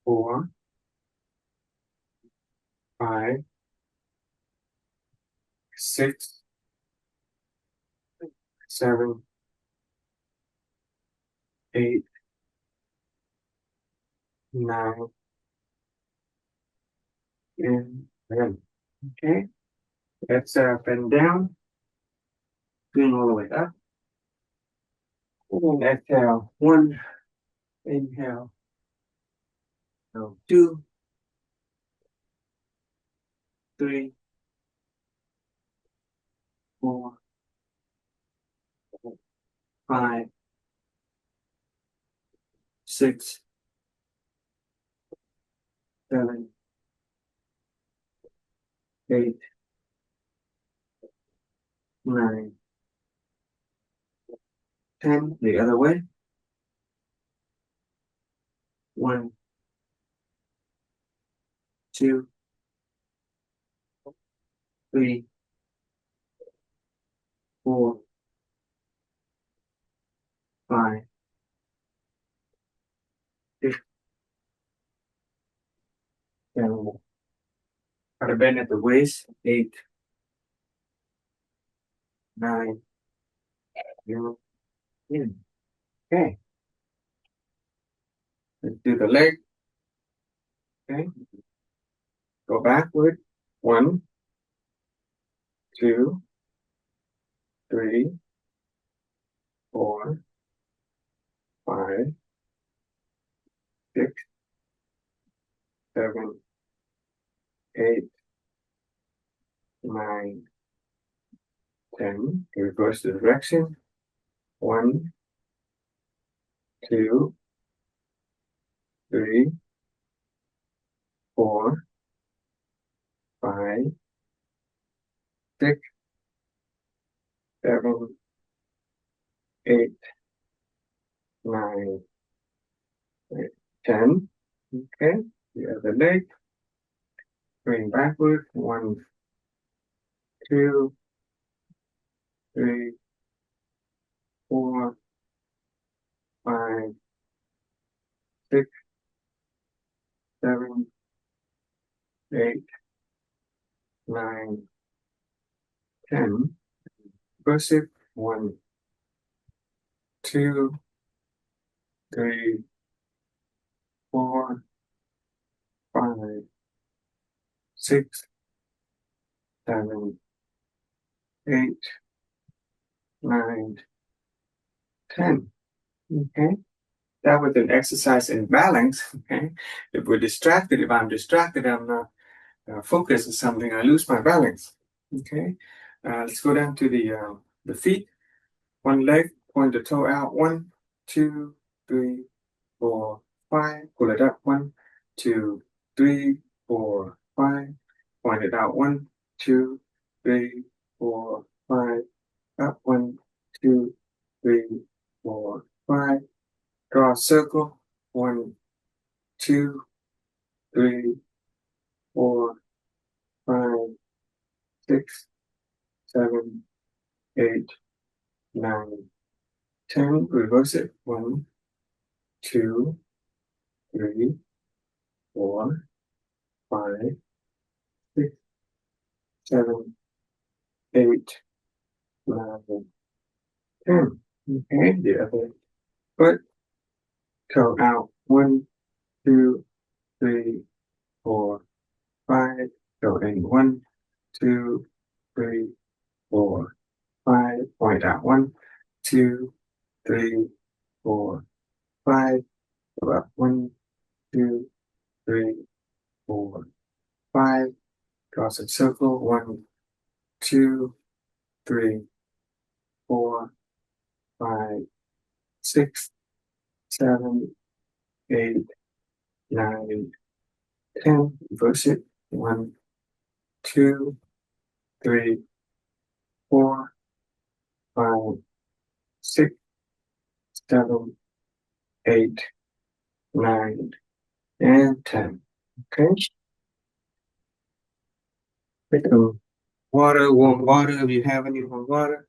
4, 5, 6, 7, 8, 9, and 10. Okay, let's bend down, bring all the way up. And then exhale, one, inhale, so two, three, four, five, six, seven, 8, 9, 10. The other way. 1, 2, 3, 4, 5, 6, 7. Try to bend at the waist. 8, 9, 0, 10. Okay. Let's do the leg. Okay. Go backward. 1, 2, 3, 4, 5, 6, 7, 8, 9, 10. Reverse the direction. 1, 2, 3, 4, 5, 6, 7, 8, 9, 10. Okay. The other leg. Bring backward. 1, 2, 3, 4, 5, 6, 7, 8, 9, 10. Reverse it. 1, 2, 3, 4, 5, 6, 7, 8, 9, 10. Okay. That was an exercise in balance. Okay. If I'm distracted, I'm not focused on something, I lose my balance. Okay. Let's go down to the feet. One leg, point the toe out. 1, 2, 3, 4, 5. Pull it up. 1, 2, 3, 4, 5. Point it out. 1, 2, 3, 4, 5. Up. 1, 2, 3, 4, 5. Draw a circle. 1, 2, 3, 4, 5, 6, 7, 8, 9, 10. Reverse it. 1, 2, 3, 4, 5, 6, 7, 8, 9, 10. Okay, the other foot, toe out. 1, 2, 3, 4, 5. Go in. 1, 2, 3, 4, 5. Point out. 1, 2, 3, 4, 5. Go up. 1, 2, 3, 4, 5. Cross a circle. 1, 2, 3, 4, 5, 6, 7, 8, 9, 10. Reverse it. 1, 2, 3, 4, 5, 6, 7, 8, 9, and 10. Okay. Take some water, warm water if you have any warm water.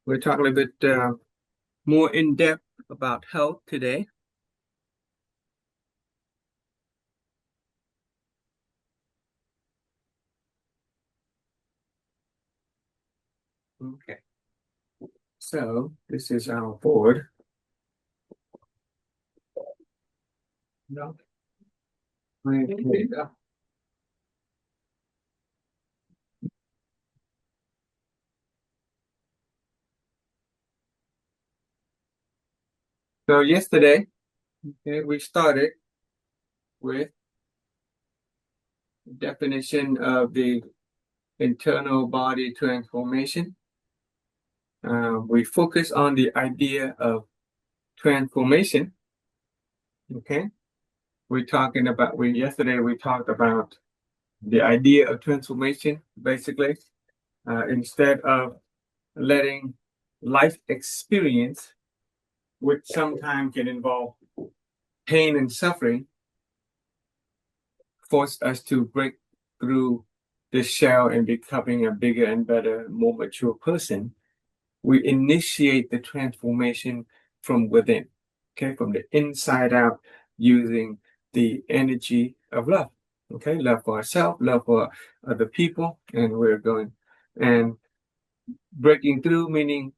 We're talking a little bit more in depth about health today. Okay. So this is our board. No. Okay. So yesterday, okay, we started with definition of the internal body transformation. We focus on the idea of transformation. Okay, yesterday we talked about the idea of transformation. Basically, instead of letting life experience, which sometimes can involve pain and suffering, force us to break through the shell and becoming a bigger and better, more mature person. We initiate the transformation from within, okay, from the inside out, using the energy of love, okay, love for ourselves, love for other people, and we're going and breaking through, meaning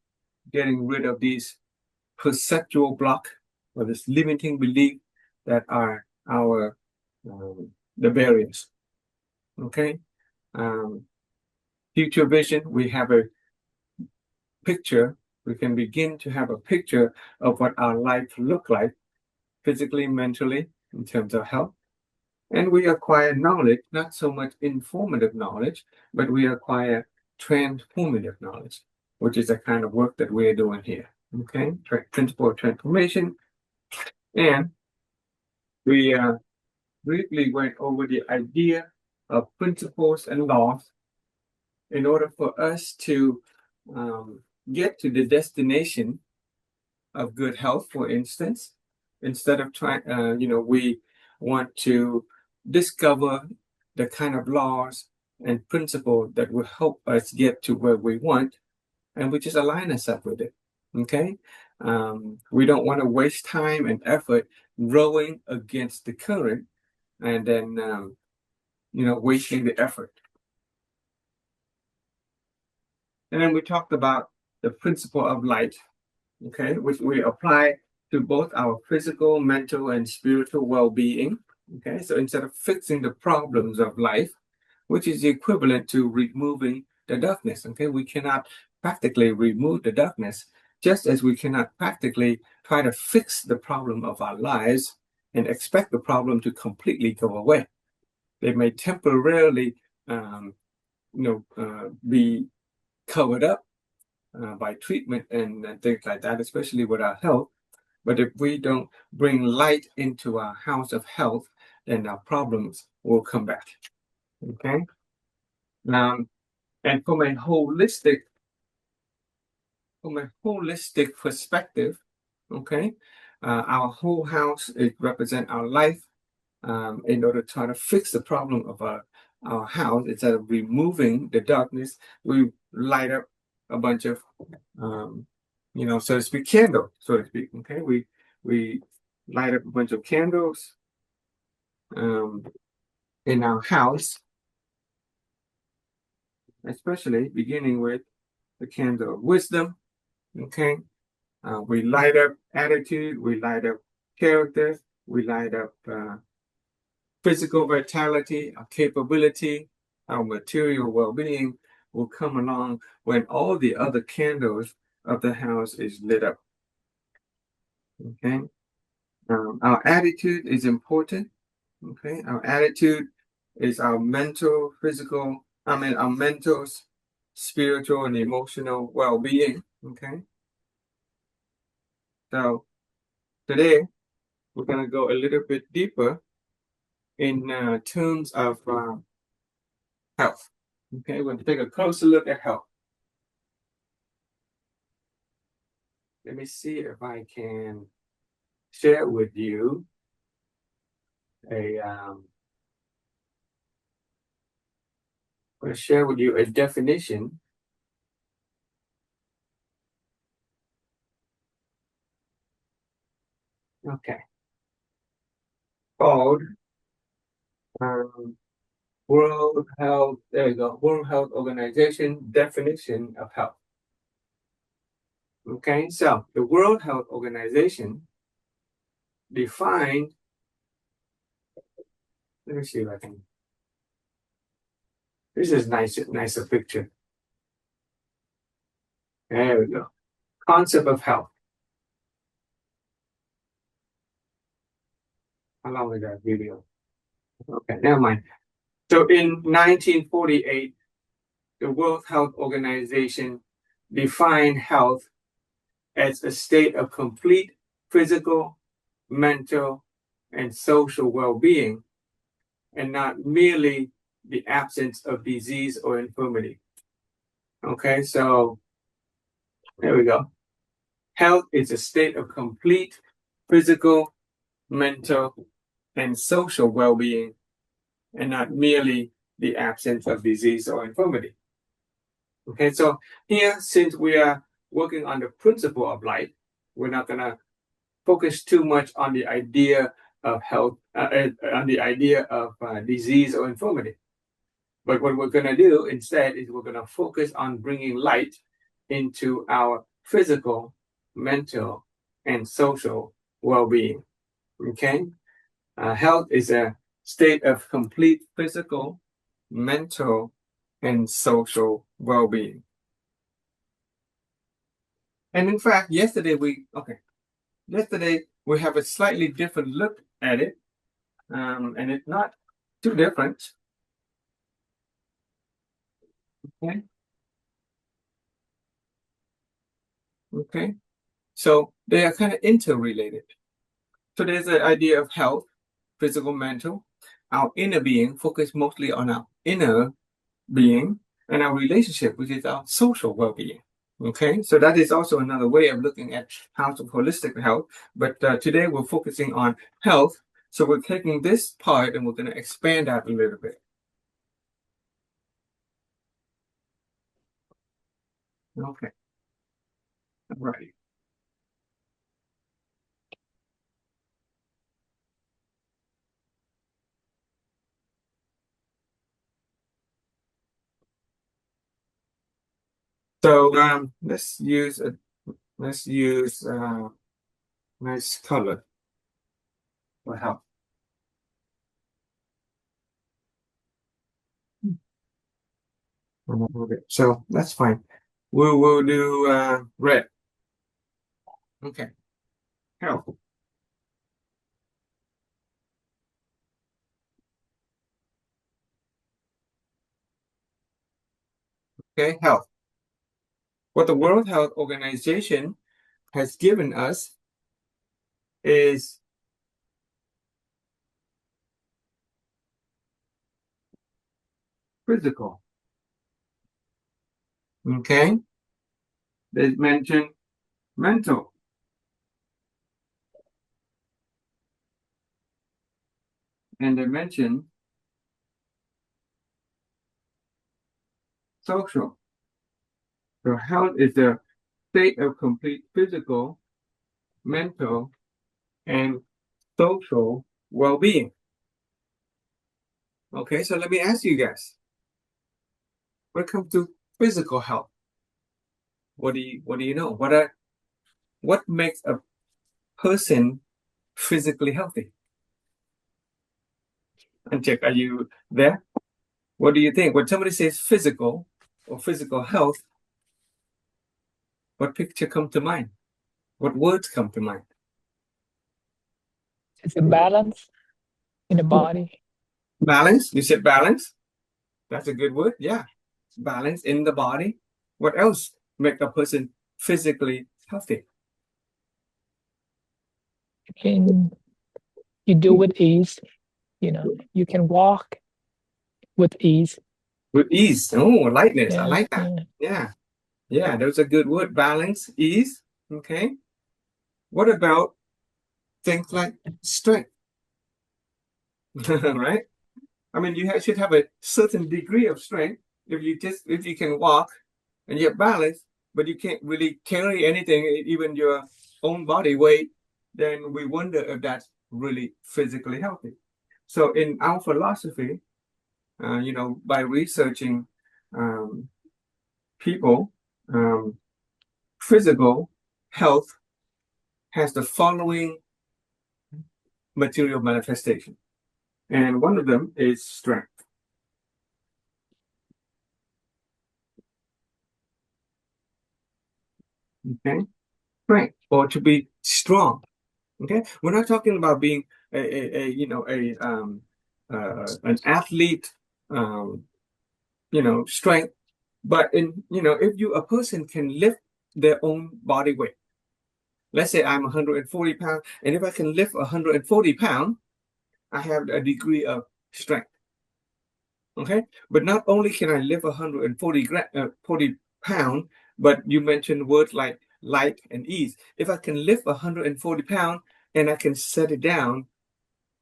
getting rid of these perceptual block or this limiting belief that are our the barriers, okay. Um, Future vision, we have a picture, we can begin to have a picture of what our life look like physically, mentally, in terms of health. And we acquire knowledge, not so much informative knowledge, but we acquire transformative knowledge, which is the kind of work that we're doing here. Okay, principle of transformation. And we briefly went over the idea of principles and laws in order for us to get to the destination of good health, for instance. Instead of trying, we want to discover the kind of laws and principles that will help us get to where we want, and we just align ourselves with it. Okay. We don't want to waste time and effort rowing against the current and then, wasting the effort. And then we talked about the principle of light, okay, which we apply to both our physical, mental, and spiritual well-being. Okay, so instead of fixing the problems of life, which is equivalent to removing the darkness, okay, we cannot practically remove the darkness, just as we cannot practically try to fix the problem of our lives and expect the problem to completely go away. They may temporarily, be covered up by treatment and things like that, especially with our health. But if we don't bring light into our house of health, then our problems will come back. Okay. And from a holistic perspective, okay, our whole house it represents our life. In order to try to fix the problem of our house, instead of removing the darkness, we light up a bunch of so to speak, candle, so to speak. Okay, we light up a bunch of candles in our house, especially beginning with the candle of wisdom. Okay, we light up attitude, we light up character, we light up physical vitality, our capability, our material well-being will come along when all the other candles of the house is lit up. Okay. Our attitude is important. Okay. Our attitude is our our mental, spiritual, and emotional well-being. Okay. So today we're going to go a little bit deeper in terms of health. Okay. We're going to take a closer look at health. Let me see if I can share with you a definition okay called World Health Organization definition of health. Okay, so the World Health Organization defined, let me see if I can, this is nicer picture. There we go. Concept of health. How long is that video? Okay, never mind. So in 1948, the World Health Organization defined health as a state of complete physical, mental, and social well-being, and not merely the absence of disease or infirmity. Okay, so there we go. Health is a state of complete physical, mental, and social well-being, and not merely the absence of disease or infirmity. Okay, so here, since we are working on the principle of life, we're not going to focus too much on the idea of health, on the idea of disease or infirmity. But what we're going to do instead is we're going to focus on bringing light into our physical, mental, and social well-being. Okay, health is a state of complete physical, mental, and social well-being. And in fact, yesterday we have a slightly different look at it, and it's not too different. Okay. Okay. So they are kind of interrelated. So there's the idea of health, physical, mental. Our inner being focus mostly on our inner being, and our relationship, which is our social well-being. Okay, so that is also another way of looking at how to holistic health. But today we're focusing on health. So we're taking this part and we're going to expand that a little bit. Okay. All right. So let's use nice color for health. Okay, so that's fine. We will do red. Okay, health. Okay, health. What the World Health Organization has given us is physical. Okay, they mention mental. And they mention social. So health is the state of complete physical, mental, and social well-being. Okay, so let me ask you guys, when it comes to physical health, what do you know? What makes a person physically healthy? And check, are you there? What do you think? When somebody says physical or physical health, what picture come to mind? What words come to mind? It's a balance in the body. Balance. You said balance. That's a good word. Yeah. Balance in the body. What else make a person physically healthy? You do with ease. You can walk with ease. With ease. Oh, lightness. Yeah, I like that. yeah. Yeah, that's a good word. Balance, ease. Okay. What about things like strength? Right? I mean, should have a certain degree of strength. If you can walk and you have balance, but you can't really carry anything, even your own body weight, then we wonder if that's really physically healthy. So in our philosophy, by researching people, physical health has the following material manifestation. And one of them is strength. Okay, right, or to be strong. Okay, we're not talking about being an athlete, strength, but if a person can lift their own body weight. Let's say I'm 140 pounds, and if I can lift 140 pounds, I have a degree of strength. Okay, but not only can I lift 140 40 pounds, but you mentioned words like light and ease. If I can lift 140 pounds and I can set it down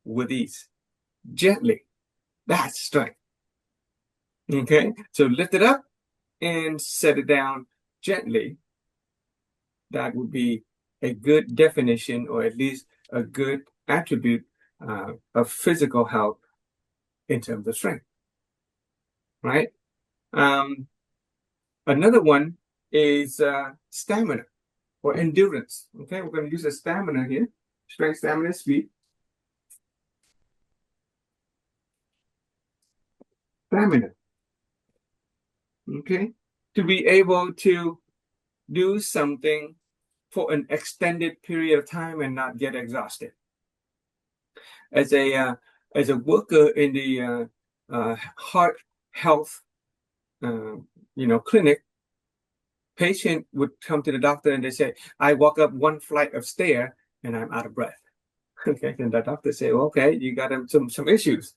with ease, gently, that's strength. Okay, so lift it up and set it down gently. That would be a good definition, or at least a good attribute of physical health in terms of strength, right? Another one is stamina or endurance. Okay, we're going to use a stamina here. Strength, stamina, speed. Stamina. Okay, to be able to do something for an extended period of time and not get exhausted. As a worker in the heart health clinic, patient would come to the doctor and they say, I walk up one flight of stairs and I'm out of breath. Okay, and the doctor say, okay, you got some issues.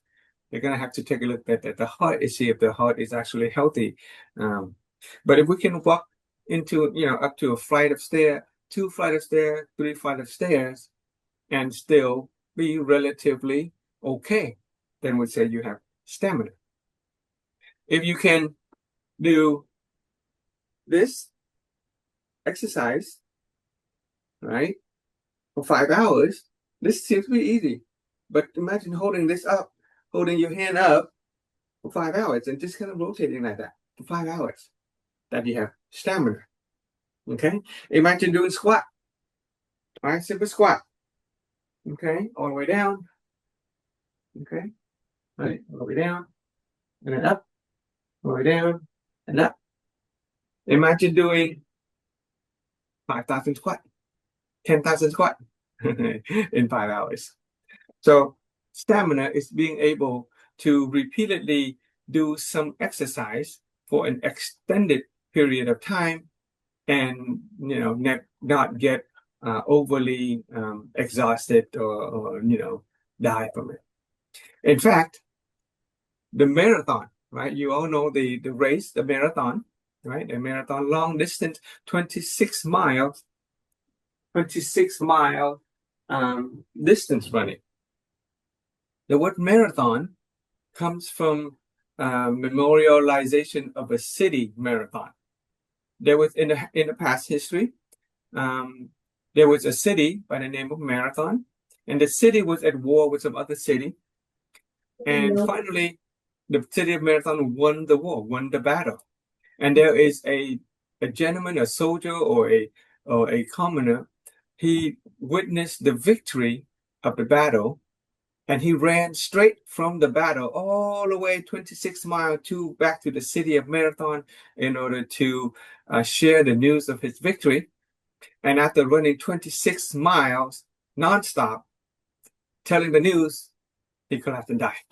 You're gonna have to take a look at the heart and see if the heart is actually healthy. But if we can walk into up to a flight of stairs, 2 flight of stairs, 3 flight of stairs, and still be relatively okay, then we'd say you have stamina. If you can do this exercise, right, for 5 hours, this seems to be easy. But imagine holding this up, holding your hand up for 5 hours and just kind of rotating like that for 5 hours. That you have stamina. Okay? Imagine doing squat. All right, simple squat. Okay, all the way down. Okay, all right, all the way down, and then up, all the way down, and up. Imagine doing 5,000 squat, 10,000 squat in 5 hours. So stamina is being able to repeatedly do some exercise for an extended period of time and not get overly exhausted or die from it. In fact, the marathon, right? You all know the race, the marathon, right? The marathon, long distance, 26 miles, 26-mile distance running. The word marathon comes from memorialization of a city marathon. There was in the past history, there was a city by the name of Marathon, and the city was at war with some other city. And finally, the city of Marathon won the war, won the battle. And there is a gentleman, a soldier, or a commoner. He witnessed the victory of the battle, and he ran straight from the battle all the way 26 miles back to the city of Marathon in order to share the news of his victory. And after running 26 miles nonstop, telling the news, he collapsed and died.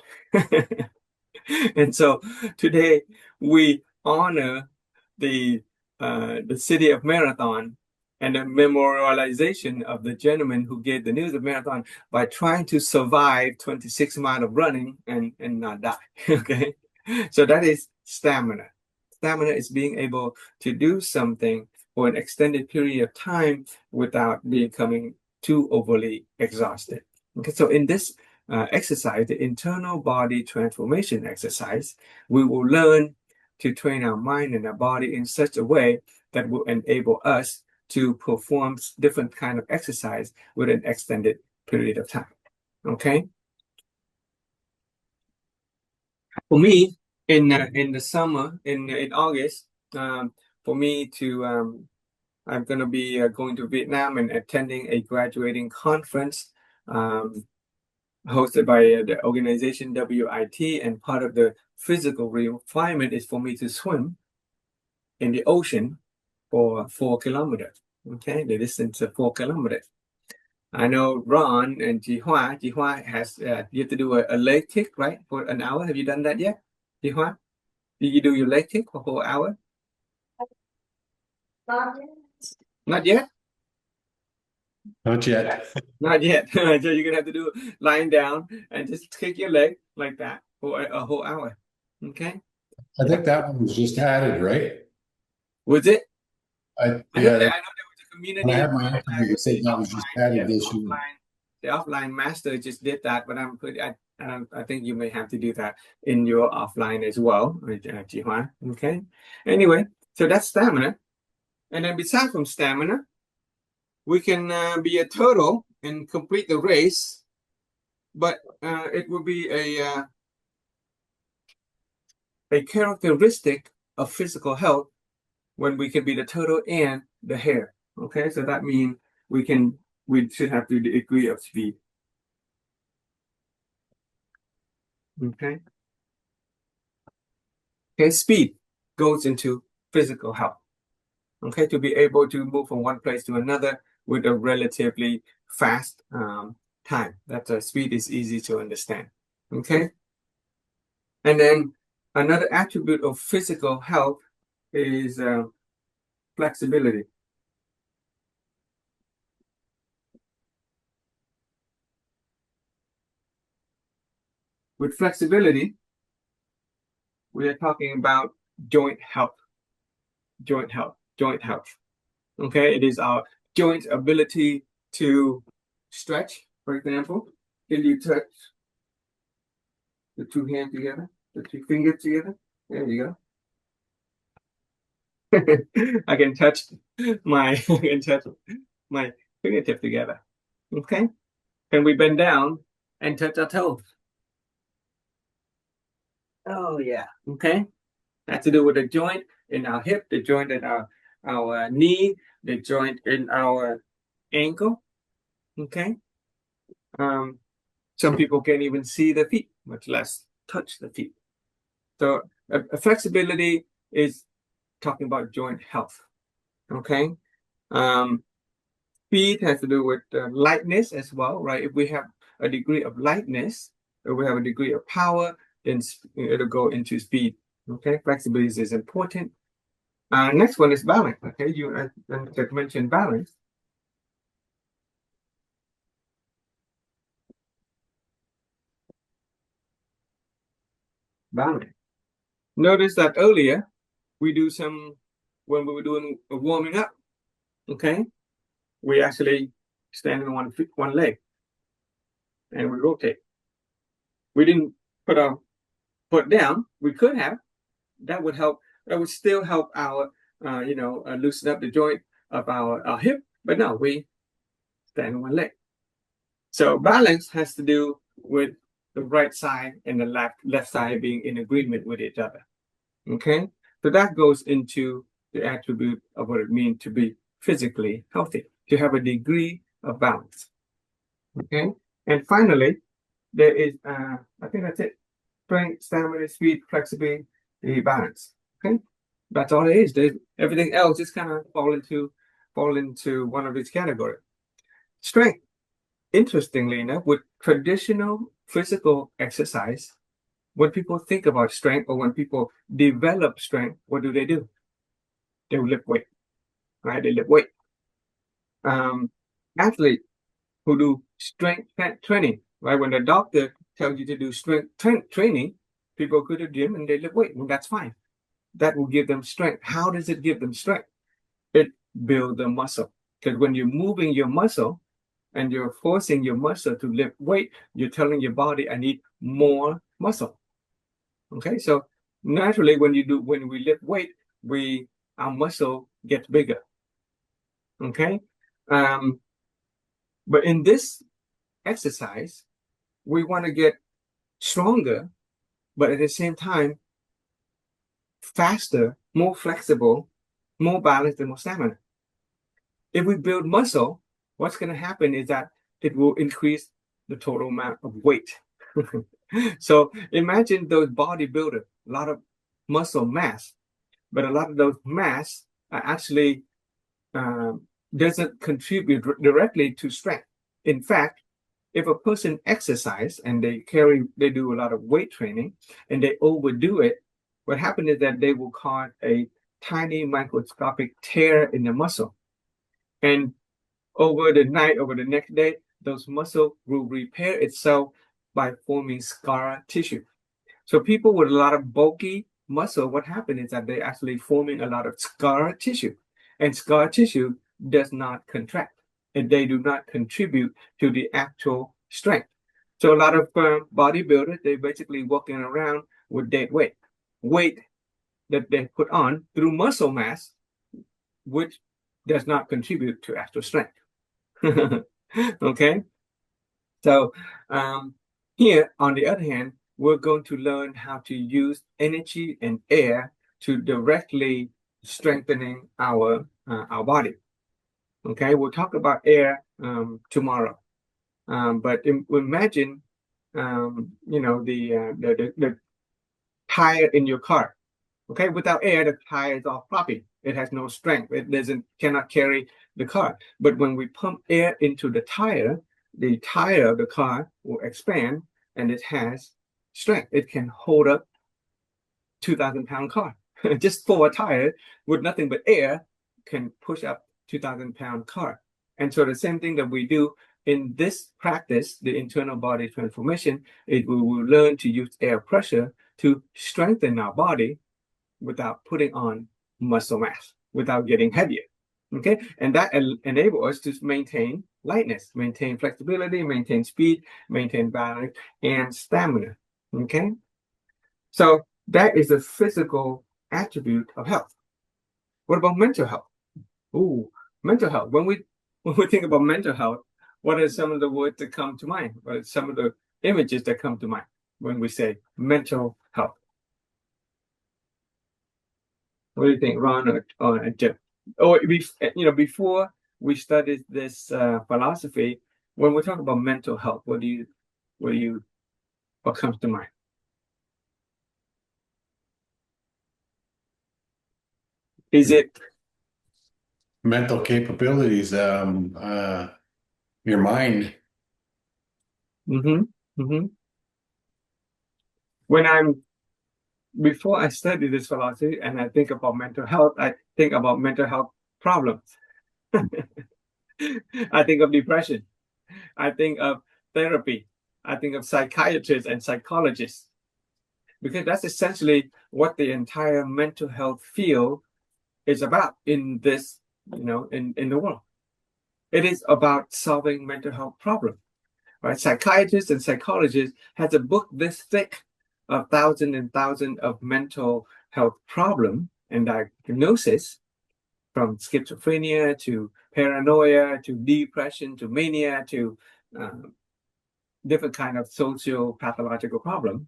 And so today we honor the city of Marathon and the memorialization of the gentleman who gave the news of Marathon by trying to survive 26 miles of running and not die. Okay, so that is stamina. Stamina is being able to do something for an extended period of time without becoming too overly exhausted. Okay, so in this exercise, the internal body transformation exercise, we will learn to train our mind and our body in such a way that will enable us to perform different kind of exercise with an extended period of time. Okay. For me, in the summer, in August, for me to I'm going to be going to Vietnam and attending a graduating conference hosted by the organization WIT, and part of the physical requirement is for me to swim in the ocean for 4 kilometers. Okay, the distance of 4 kilometers. I know Ron and Jihua has you have to do a leg kick, right, for an hour. Have you done that yet, Jihua? Did you do your leg kick for a whole hour? Not yet. Not yet. Not yet. So you're gonna have to do lying down and just kick your leg like that for a whole hour. Okay. I think that one was just added, right? Was it? I I know yeah. there was a community. When I had my interview, you said that was just added this year. The offline master just did that, but I think you may have to do that in your offline as well, Jihua. Okay. Anyway, so that's stamina, and then besides from stamina, we can be a turtle and complete the race, but it will be a characteristic of physical health when we can be the turtle and the hare. Okay, so that means we should have the degree of speed. Okay. Okay, speed goes into physical health. Okay, to be able to move from one place to another with a relatively fast time. That speed is easy to understand. Okay. And then another attribute of physical health is flexibility. With flexibility, we are talking about joint health. Joint health. Joint health. Okay, it is our joint ability to stretch, for example. Can you touch the two hands together, the two fingers together? There you go. I can touch my fingertip together. Okay. Can we bend down and touch our toes? Oh yeah. Okay. That's to do with the joint in our hip, the joint in our knee, the joint in our ankle. Okay. Some people can't even see the feet, much less touch the feet. So flexibility is talking about joint health. Okay. Speed has to do with lightness as well, right? If we have a degree of lightness, or we have a degree of power, then it'll go into speed. Okay, flexibility is important. Next one is balance. Okay, you mentioned balance. Balance. Notice that earlier we do when we were doing a warming up. Okay, we actually stand on one leg and we rotate. We didn't put our foot down. We could have. That would help. That would still help our, loosen up the joint of our hip. But no, we stand on one leg. So balance has to do with the right side and the left side being in agreement with each other. Okay, so that goes into the attribute of what it means to be physically healthy, to have a degree of balance. Okay, and finally, there is, I think that's it. Strength, stamina, speed, flexibility, balance. Okay, that's all it is. Everything else just kind of fall into one of these categories. Strength. Interestingly enough, with traditional physical exercise, when people think about strength or when people develop strength, what do? They lift weight, right? They lift weight. Athletes who do strength training, right? When the doctor tells you to do strength training, people go to the gym and they lift weight, and that's fine. That will give them strength. How does it give them strength? It builds the muscle. Because when you're moving your muscle and you're forcing your muscle to lift weight, you're telling your body, I need more muscle. Okay, so naturally when we lift weight, our muscle gets bigger. Okay. But in this exercise, we want to get stronger, but at the same time, faster, more flexible, more balanced, and more stamina. if we build muscle, what's going to happen is that it will increase the total amount of weight. So imagine those bodybuilders, a lot of muscle mass, but a lot of those mass are actually doesn't contribute directly to strength. In fact, if a person exercise and they do a lot of weight training and they overdo it, what happens is that they will cause a tiny microscopic tear in the muscle. And over the next day, those muscles will repair itself by forming scar tissue. So people with a lot of bulky muscle, what happens is that they're actually forming a lot of scar tissue. And scar tissue does not contract, and they do not contribute to the actual strength. So a lot of bodybuilders, they basically walking around with dead weight that they put on through muscle mass, which does not contribute to actual strength. Okay, so here on the other hand, we're going to learn how to use energy and air to directly strengthening our body. Okay, we'll talk about air tomorrow, but imagine the tire in your car. Okay, without air, the tire is all floppy. It has no strength. It cannot carry the car. But when we pump air into the tire of the car will expand, and it has strength. It can hold up 2,000-pound car. Just for a tire with nothing but air can push up 2,000-pound car. And so the same thing that we do in this practice, the internal body transformation, is we will learn to use air pressure to strengthen our body without putting on muscle mass, without getting heavier. Okay, and that enables us to maintain lightness, maintain flexibility, maintain speed, maintain balance, and stamina. Okay, so that is a physical attribute of health. What about mental health? Ooh, mental health. When we think about mental health, what are some of the words that come to mind? What are some of the images that come to mind when we say mental health? What do you think, Ron or Jim? Or before we studied this philosophy, when we talk about mental health, what comes to mind? Is it Mental capabilities, your mind. Before I study this philosophy and I think about mental health, I think about mental health problems. I think of depression. I think of therapy. I think of psychiatrists and psychologists, because that's essentially what the entire mental health field is about in this, in the world. It is about solving mental health problems, right? Psychiatrists and psychologists has a book this thick of thousands and thousands of mental health problems and diagnosis, from schizophrenia to paranoia to depression to mania to different kind of social pathological problem,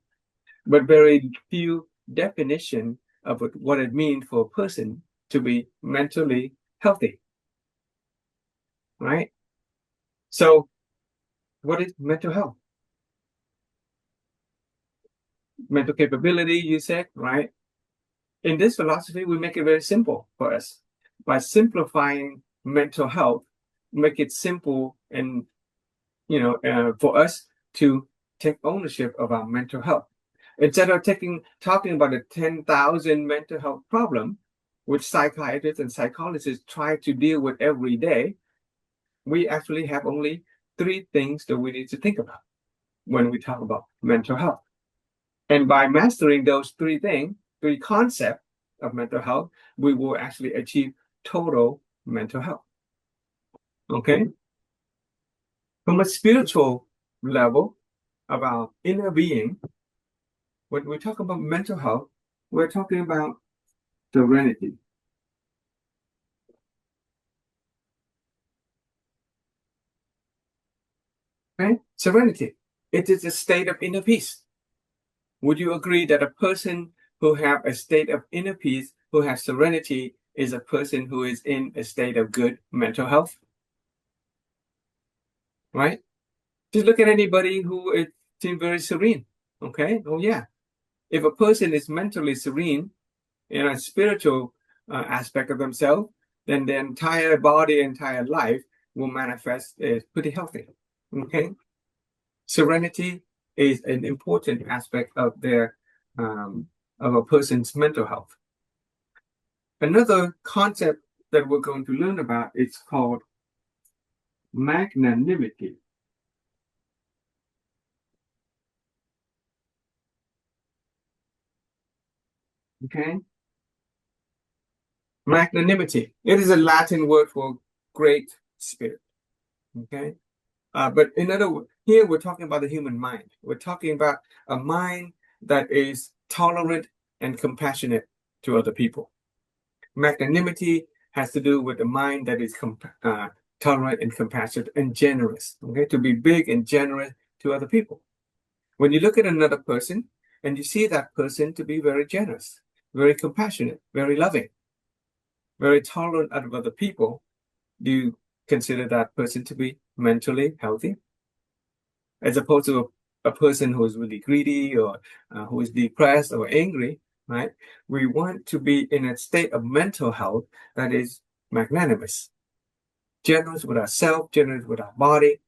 but very few definition of what it means for a person to be mentally healthy, right? So what is mental health? Mental capability, you said, right? In this philosophy, we make it very simple for us. By simplifying mental health, make it simple and, for us to take ownership of our mental health. Instead of talking about the 10,000 mental health problem, which psychiatrists and psychologists try to deal with every day, we actually have only 3 things that we need to think about when we talk about mental health. And by mastering those 3 things, 3 concepts of mental health, we will actually achieve total mental health. Okay? From a spiritual level of our inner being, when we talk about mental health, we're talking about serenity. Okay? Serenity. It is a state of inner peace. Would you agree that a person who have a state of inner peace, who has serenity, is a person who is in a state of good mental health, right? Just look at anybody who is seems very serene. Okay. Oh yeah. If a person is mentally serene in a spiritual aspect of themselves, then the entire body, entire life will manifest as pretty healthy. Okay. Serenity is an important aspect of their of a person's mental health. Another concept that we're going to learn about is called magnanimity. Okay. Magnanimity. It is a Latin word for great spirit. Okay. But in other words, here we're talking about the human mind. We're talking about a mind that is tolerant and compassionate to other people. Magnanimity has to do with a mind that is tolerant and compassionate and generous. Okay, to be big and generous to other people. When you look at another person and you see that person to be very generous, very compassionate, very loving, very tolerant of other people, do you consider that person to be mentally healthy? As opposed to a person who is really greedy or who is depressed or angry, right? We want to be in a state of mental health that is magnanimous, generous with ourselves, generous with our body,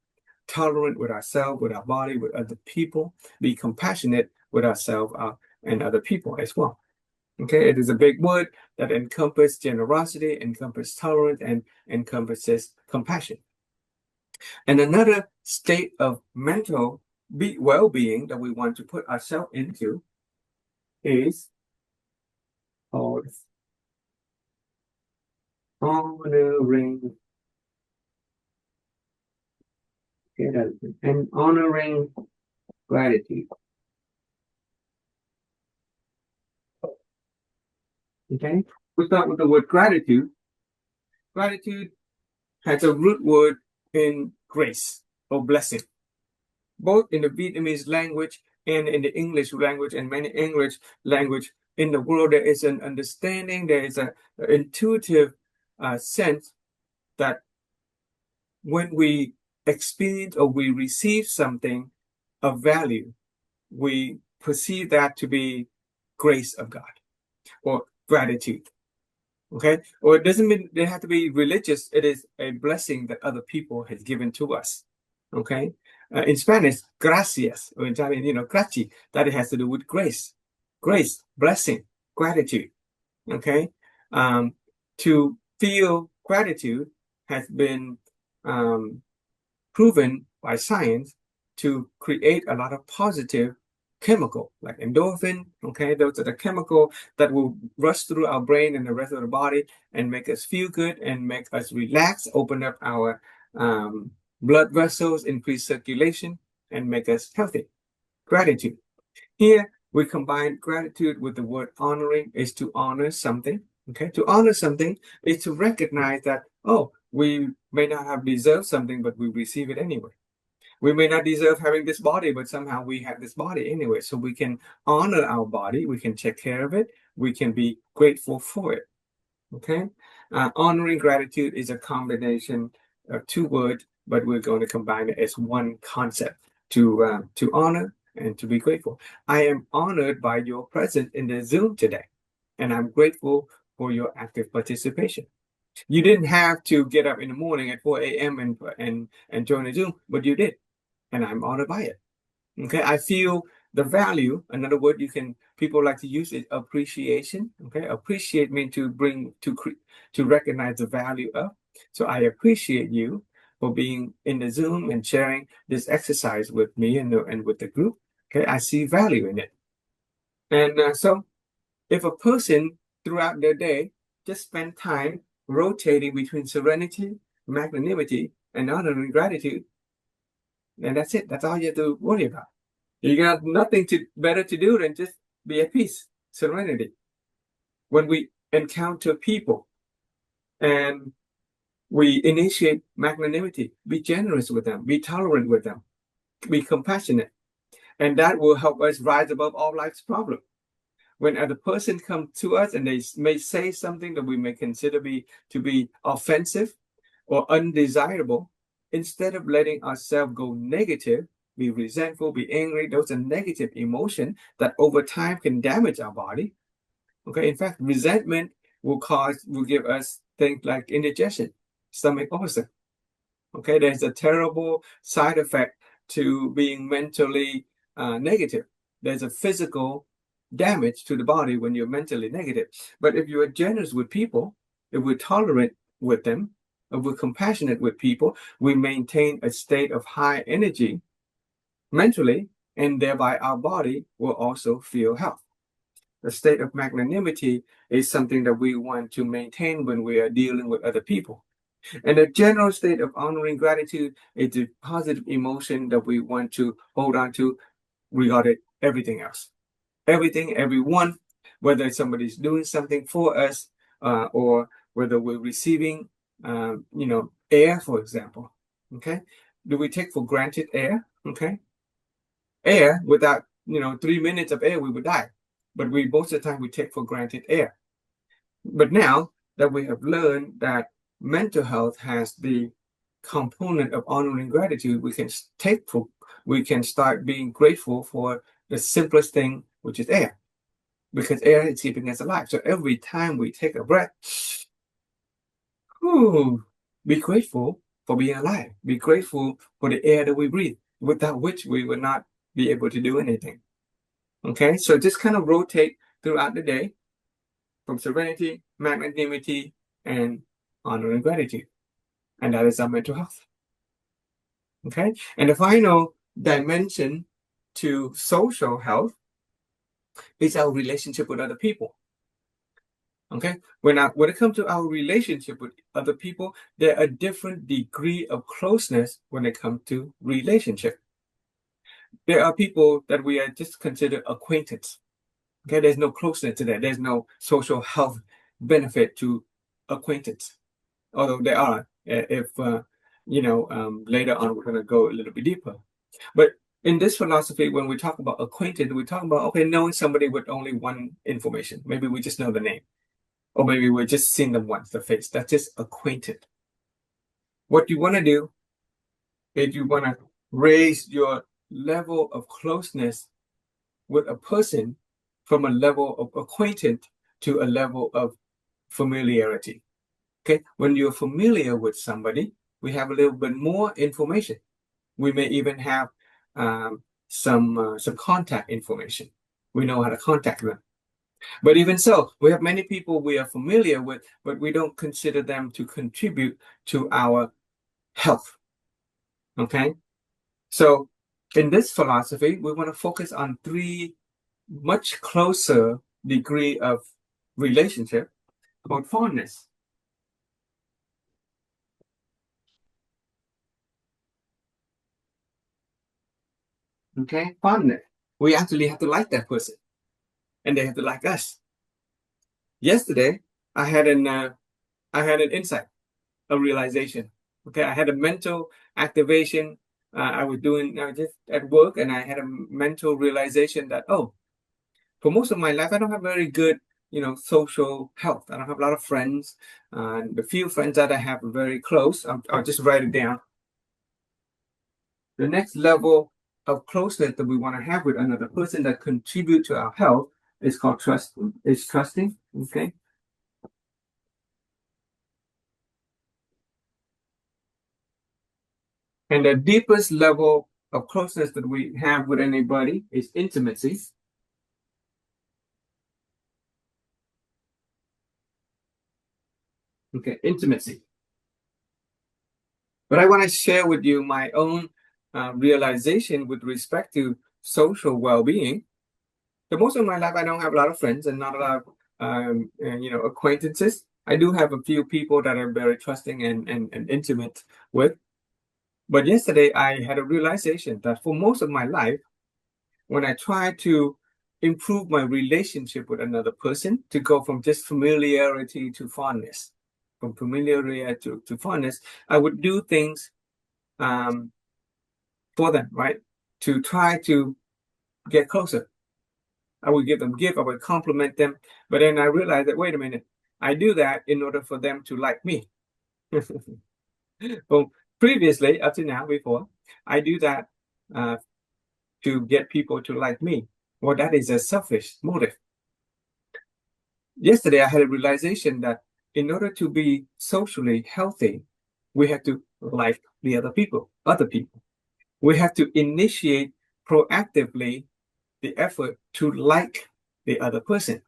tolerant with ourselves, with our body, with other people, be compassionate with ourselves and other people as well. Okay, it is a big word that encompasses generosity, encompasses tolerance, and encompasses compassion. And another state of mental well-being that we want to put ourselves into is called honoring. And honoring gratitude. Okay, we start with the word gratitude. Gratitude has a root word in grace or blessing. Both in the Vietnamese language and in the English language and many English language in the world, there is an understanding, there is an intuitive sense that when we experience or we receive something of value, we perceive that to be grace of God or gratitude. Okay, or it doesn't mean they have to be religious. It is a blessing that other people has given to us. Okay, in Spanish, gracias, or in Italian, graci, that it has to do with grace, blessing, gratitude. Okay, to feel gratitude has been proven by science to create a lot of positive chemical like endorphin. Okay, those are the chemical that will rush through our brain and the rest of the body and make us feel good and make us relax, open up our blood vessels, increase circulation, and make us healthy. Gratitude. Here we combine gratitude with the word honoring, is to honor something. Okay, to honor something is to recognize that, oh, we may not have deserved something, but we receive it anyway. We may not deserve having this body, but somehow we have this body anyway. So we can honor our body. We can take care of it. We can be grateful for it. Okay. Honoring gratitude is a combination of two words, but we're going to combine it as one concept to honor and to be grateful. I am honored by your presence in the Zoom today, and I'm grateful for your active participation. You didn't have to get up in the morning at 4 a.m. and join the Zoom, but you did. And I'm honored by it. Okay, I feel the value. Another word people like to use is appreciation. Okay, appreciate means to bring to recognize the value of. So I appreciate you for being in the Zoom and sharing this exercise with me and with the group. Okay, I see value in it. And so, if a person throughout their day just spend time rotating between serenity, magnanimity, and honoring gratitude, and that's it. That's all you have to worry about. You got nothing better to do than just be at peace, serenity. When we encounter people and we initiate magnanimity, be generous with them, be tolerant with them, be compassionate. And that will help us rise above all life's problems. when other person comes to us and they may say something that we may consider to be offensive or undesirable, instead of letting ourselves go negative, be resentful, be angry, those are negative emotions that over time can damage our body. Okay, in fact, resentment will give us things like indigestion, stomach ulcer. Okay, there's a terrible side effect to being mentally negative. There's a physical damage to the body when you're mentally negative. But if you are generous with people, if we're tolerant with them, if we're compassionate with people, we maintain a state of high energy mentally, and thereby our body will also feel health. The state of magnanimity is something that we want to maintain when we are dealing with other people. And the general state of honoring gratitude is a positive emotion that we want to hold on to regarding everything else. Everything, everyone, whether somebody's doing something for us or whether we're receiving, air, for example. Okay. Do we take for granted air? Okay. Air, without, 3 minutes of air, we would die. But most of the time we take for granted air. But now that we have learned that mental health has the component of honoring gratitude, we can start being grateful for the simplest thing, which is air, because air is keeping us alive. So every time we take a breath, be grateful for being alive. Be grateful for the air that we breathe, without which we would not be able to do anything. Okay, so just kind of rotate throughout the day from serenity, magnanimity, and honor and gratitude. And that is our mental health. Okay, and the final dimension to social health is our relationship with other people. Okay, when it comes to our relationship with other people, there are different degree of closeness when it comes to relationship. There are people that we are just considered acquaintance. Okay, there's no closeness to that. There's no social health benefit to acquaintance, although there are. If later on we're going to go a little bit deeper. But in this philosophy, when we talk about acquainted, we talk about knowing somebody with only one information. Maybe we just know the name, or maybe we're just seeing them once, the face. That's just acquainted. What you want to do is you want to raise your level of closeness with a person from a level of acquaintance to a level of familiarity. Okay, when you're familiar with somebody, we have a little bit more information. We may even have some contact information. We know how to contact them. But even so, we have many people we are familiar with, but we don't consider them to contribute to our health. Okay, so in this philosophy, we want to focus on 3 much closer degree of relationship called fondness. Okay, fondness. We actually have to like that person, and they have to like us. Yesterday, I had an insight, a realization. Okay, I had a mental activation. I was doing just at work, and I had a mental realization that for most of my life, I don't have very good, social health. I don't have a lot of friends. The few friends that I have are very close. I'll just write it down. The next level of closeness that we want to have with another person that contribute to our health is called trust. It's trusting. Okay. And the deepest level of closeness that we have with anybody is intimacy. Okay, intimacy. But I want to share with you my own realization with respect to social well-being. For most of my life, I don't have a lot of friends and not a lot of acquaintances. I do have a few people that I'm very trusting and intimate with. But yesterday, I had a realization that for most of my life, when I try to improve my relationship with another person, to go from just familiarity to fondness, from familiarity to fondness, I would do things for them, right? To try to get closer. I would give them gift. I would compliment them. But then I realized that, wait a minute, I do that in order for them to like me. Well, previously, up to now, before, I do that to get people to like me. Well, that is a selfish motive. Yesterday, I had a realization that in order to be socially healthy, we have to like the other people. We have to initiate proactively the effort to like the other person.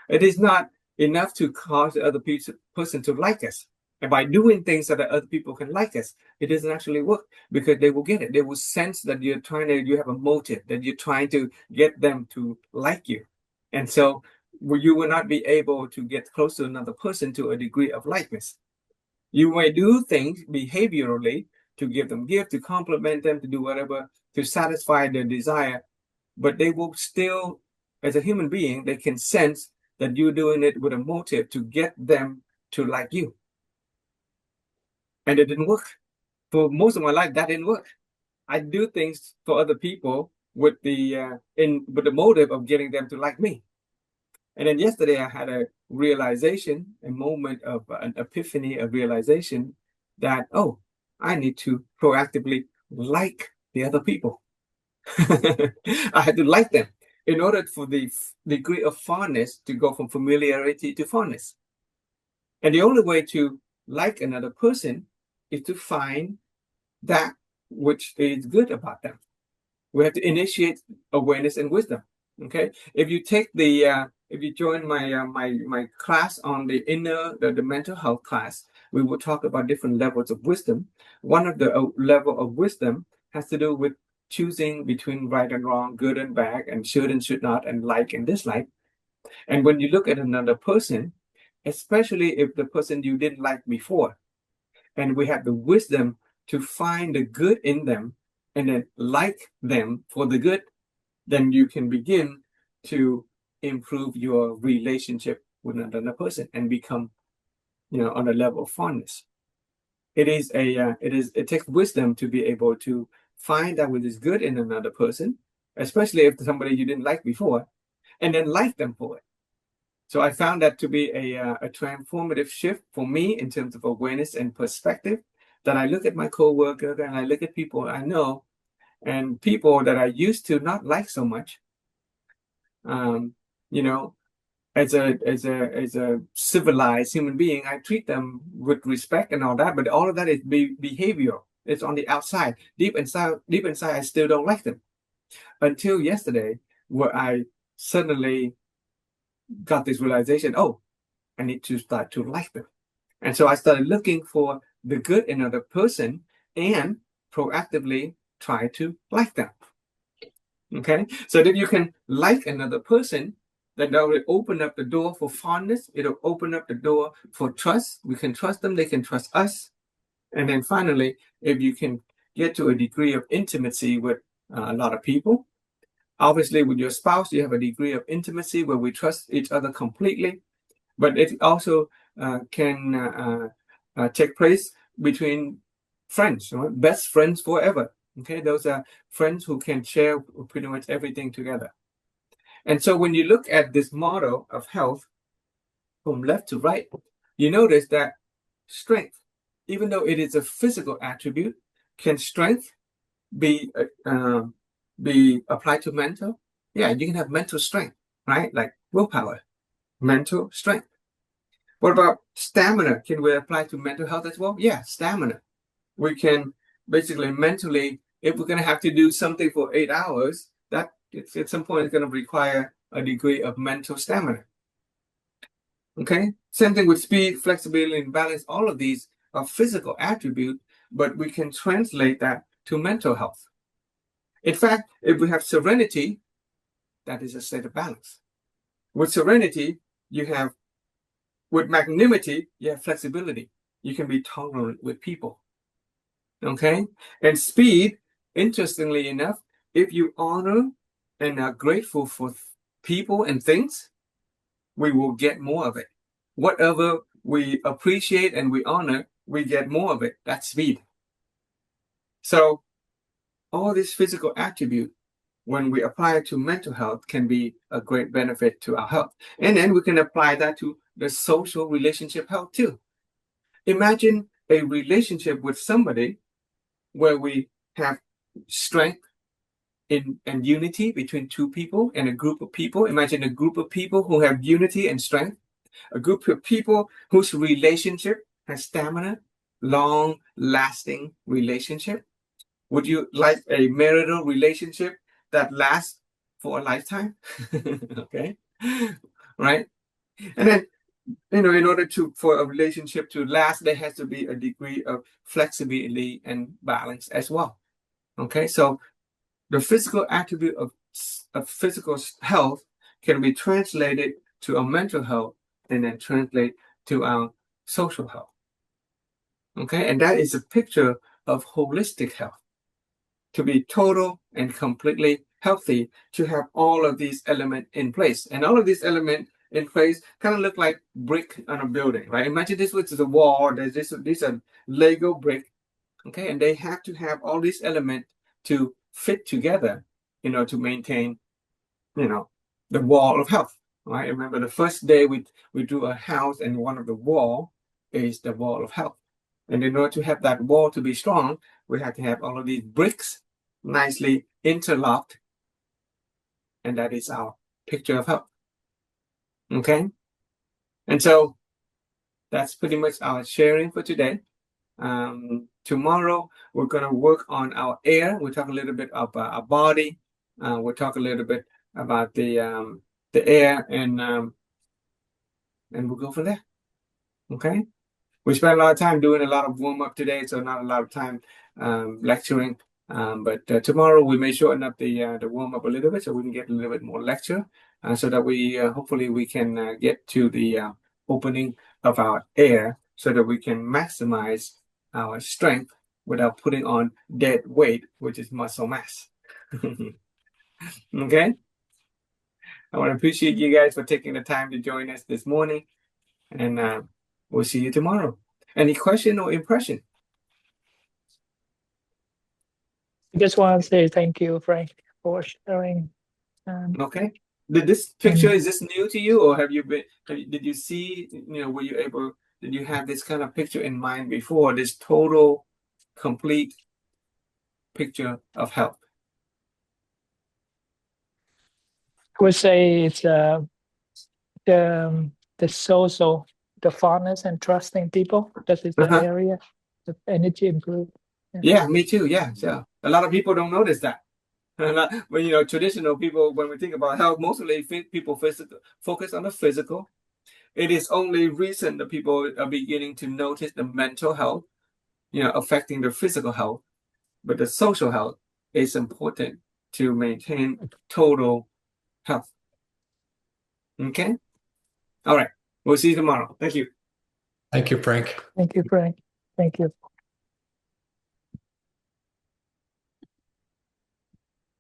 It is not enough to cause the other person to like us. And by doing things so that other people can like us, it doesn't actually work, because they will get it. They will sense that you have a motive, that you're trying to get them to like you. And so you will not be able to get close to another person to a degree of likeness. You may do things behaviorally to give them gift, to compliment them, to do whatever, to satisfy their desire, but they will still, as a human being, they can sense that you're doing it with a motive to get them to like you. And it didn't work. For most of my life, that didn't work. I do things for other people with the motive of getting them to like me. And then yesterday I had a realization, a moment of an epiphany, a realization that, oh, I need to proactively like the other people. I had to like them in order for the degree of fondness to go from familiarity to fondness. And the only way to like another person is to find that which is good about them. We have to initiate awareness and wisdom. Okay, if you take if you join my class on the mental health class, we will talk about different levels of wisdom. One of the level of wisdom has to do with choosing between right and wrong, good and bad, and should and should not, and like and dislike. And when you look at another person, especially if the person you didn't like before, and we have the wisdom to find the good in them and then like them for the good, then you can begin to improve your relationship with another person and become, on a level of fondness. It takes wisdom to be able to find out what is good in another person, especially if somebody you didn't like before, and then like them for it. So I found that to be a transformative shift for me in terms of awareness and perspective, that I look at my coworker and I look at people I know and people that I used to not like so much, you know, as a civilized human being, I treat them with respect and all that, but all of that is behavioral. It's on the outside. Deep inside, I still don't like them. Until yesterday, where I suddenly got this realization, oh, I need to start to like them. And so I started looking for the good in another person and proactively try to like them. Okay, so that you can like another person, then that will open up the door for fondness. It'll open up the door for trust. We can trust them, they can trust us. And then finally, if you can get to a degree of intimacy with a lot of people, obviously with your spouse, you have a degree of intimacy where we trust each other completely. But it also can take place between friends, right? Best friends forever. Okay, those are friends who can share pretty much everything together. And so when you look at this model of health from left to right, you notice that strength, even though it is a physical attribute, can strength be applied to mental? Yeah, you can have mental strength, right? Like willpower, mental strength. What about stamina? Can we apply to mental health as well? Yeah, stamina. We can basically mentally, if we're going to have to do something for 8 hours, that at some point is going to require a degree of mental stamina. Okay, same thing with speed, flexibility, and balance. All of these are physical attributes, but we can translate that to mental health. In fact, if we have serenity, that is a state of balance. With serenity, with magnanimity, you have flexibility. You can be tolerant with people. Okay? And speed, interestingly enough, if you honor and are grateful for people and things, we will get more of it. Whatever we appreciate and we honor, we get more of it. That's speed. So all these physical attributes when we apply it to mental health, can be a great benefit to our health. And then we can apply that to the social relationship health too. Imagine a relationship with somebody where we have strength and unity between two people and a group of people. Imagine a group of people who have unity and strength, a group of people whose relationship has stamina, long-lasting relationship. Would you like a marital relationship that lasts for a lifetime? Okay, right? And then, in order for a relationship to last, there has to be a degree of flexibility and balance as well. Okay, so the physical attribute of physical health can be translated to a mental health and then translate to our social health. Okay, and that is a picture of holistic health. To be total and completely healthy, to have all of these elements in place. And all of these elements in place kind of look like brick on a building, right? Imagine this was the wall, these are Lego brick, okay? And they have to have all these elements to fit together, to maintain, the wall of health, right? Remember the first day we do a house, and one of the wall is the wall of health. And in order to have that wall to be strong, we have to have all of these bricks nicely interlocked. And that is our picture of health. Okay? And so that's pretty much our sharing for today. Tomorrow, we're going to work on our air. We'll talk a little bit about our body. We'll talk a little bit about the air, and we'll go from there. Okay? We spent a lot of time doing a lot of warm-up today, so not a lot of time lecturing. But tomorrow we may shorten up the warm-up a little bit so we can get a little bit more lecture, so that we hopefully we can get to the opening of our air so that we can maximize our strength without putting on dead weight, which is muscle mass. Okay? I want to appreciate you guys for taking the time to join us this morning, and we'll see you tomorrow. Any question or impression? I just want to say thank you, Frank, for sharing. Okay. Did this picture, is this new to you, or did you see, did you have this kind of picture in mind before, this total, complete picture of health? I would say it's the social, the fondness and trusting people. That is the area of energy improve. Yeah, me too. Yeah. So a lot of people don't notice that. When traditional people, when we think about health, mostly people focus on the physical. It is only recent that people are beginning to notice the mental health, affecting the physical health, but the social health is important to maintain total health. Okay. All right. We'll see you tomorrow. Thank you. Thank you, Frank. Thank you, Frank. Thank you.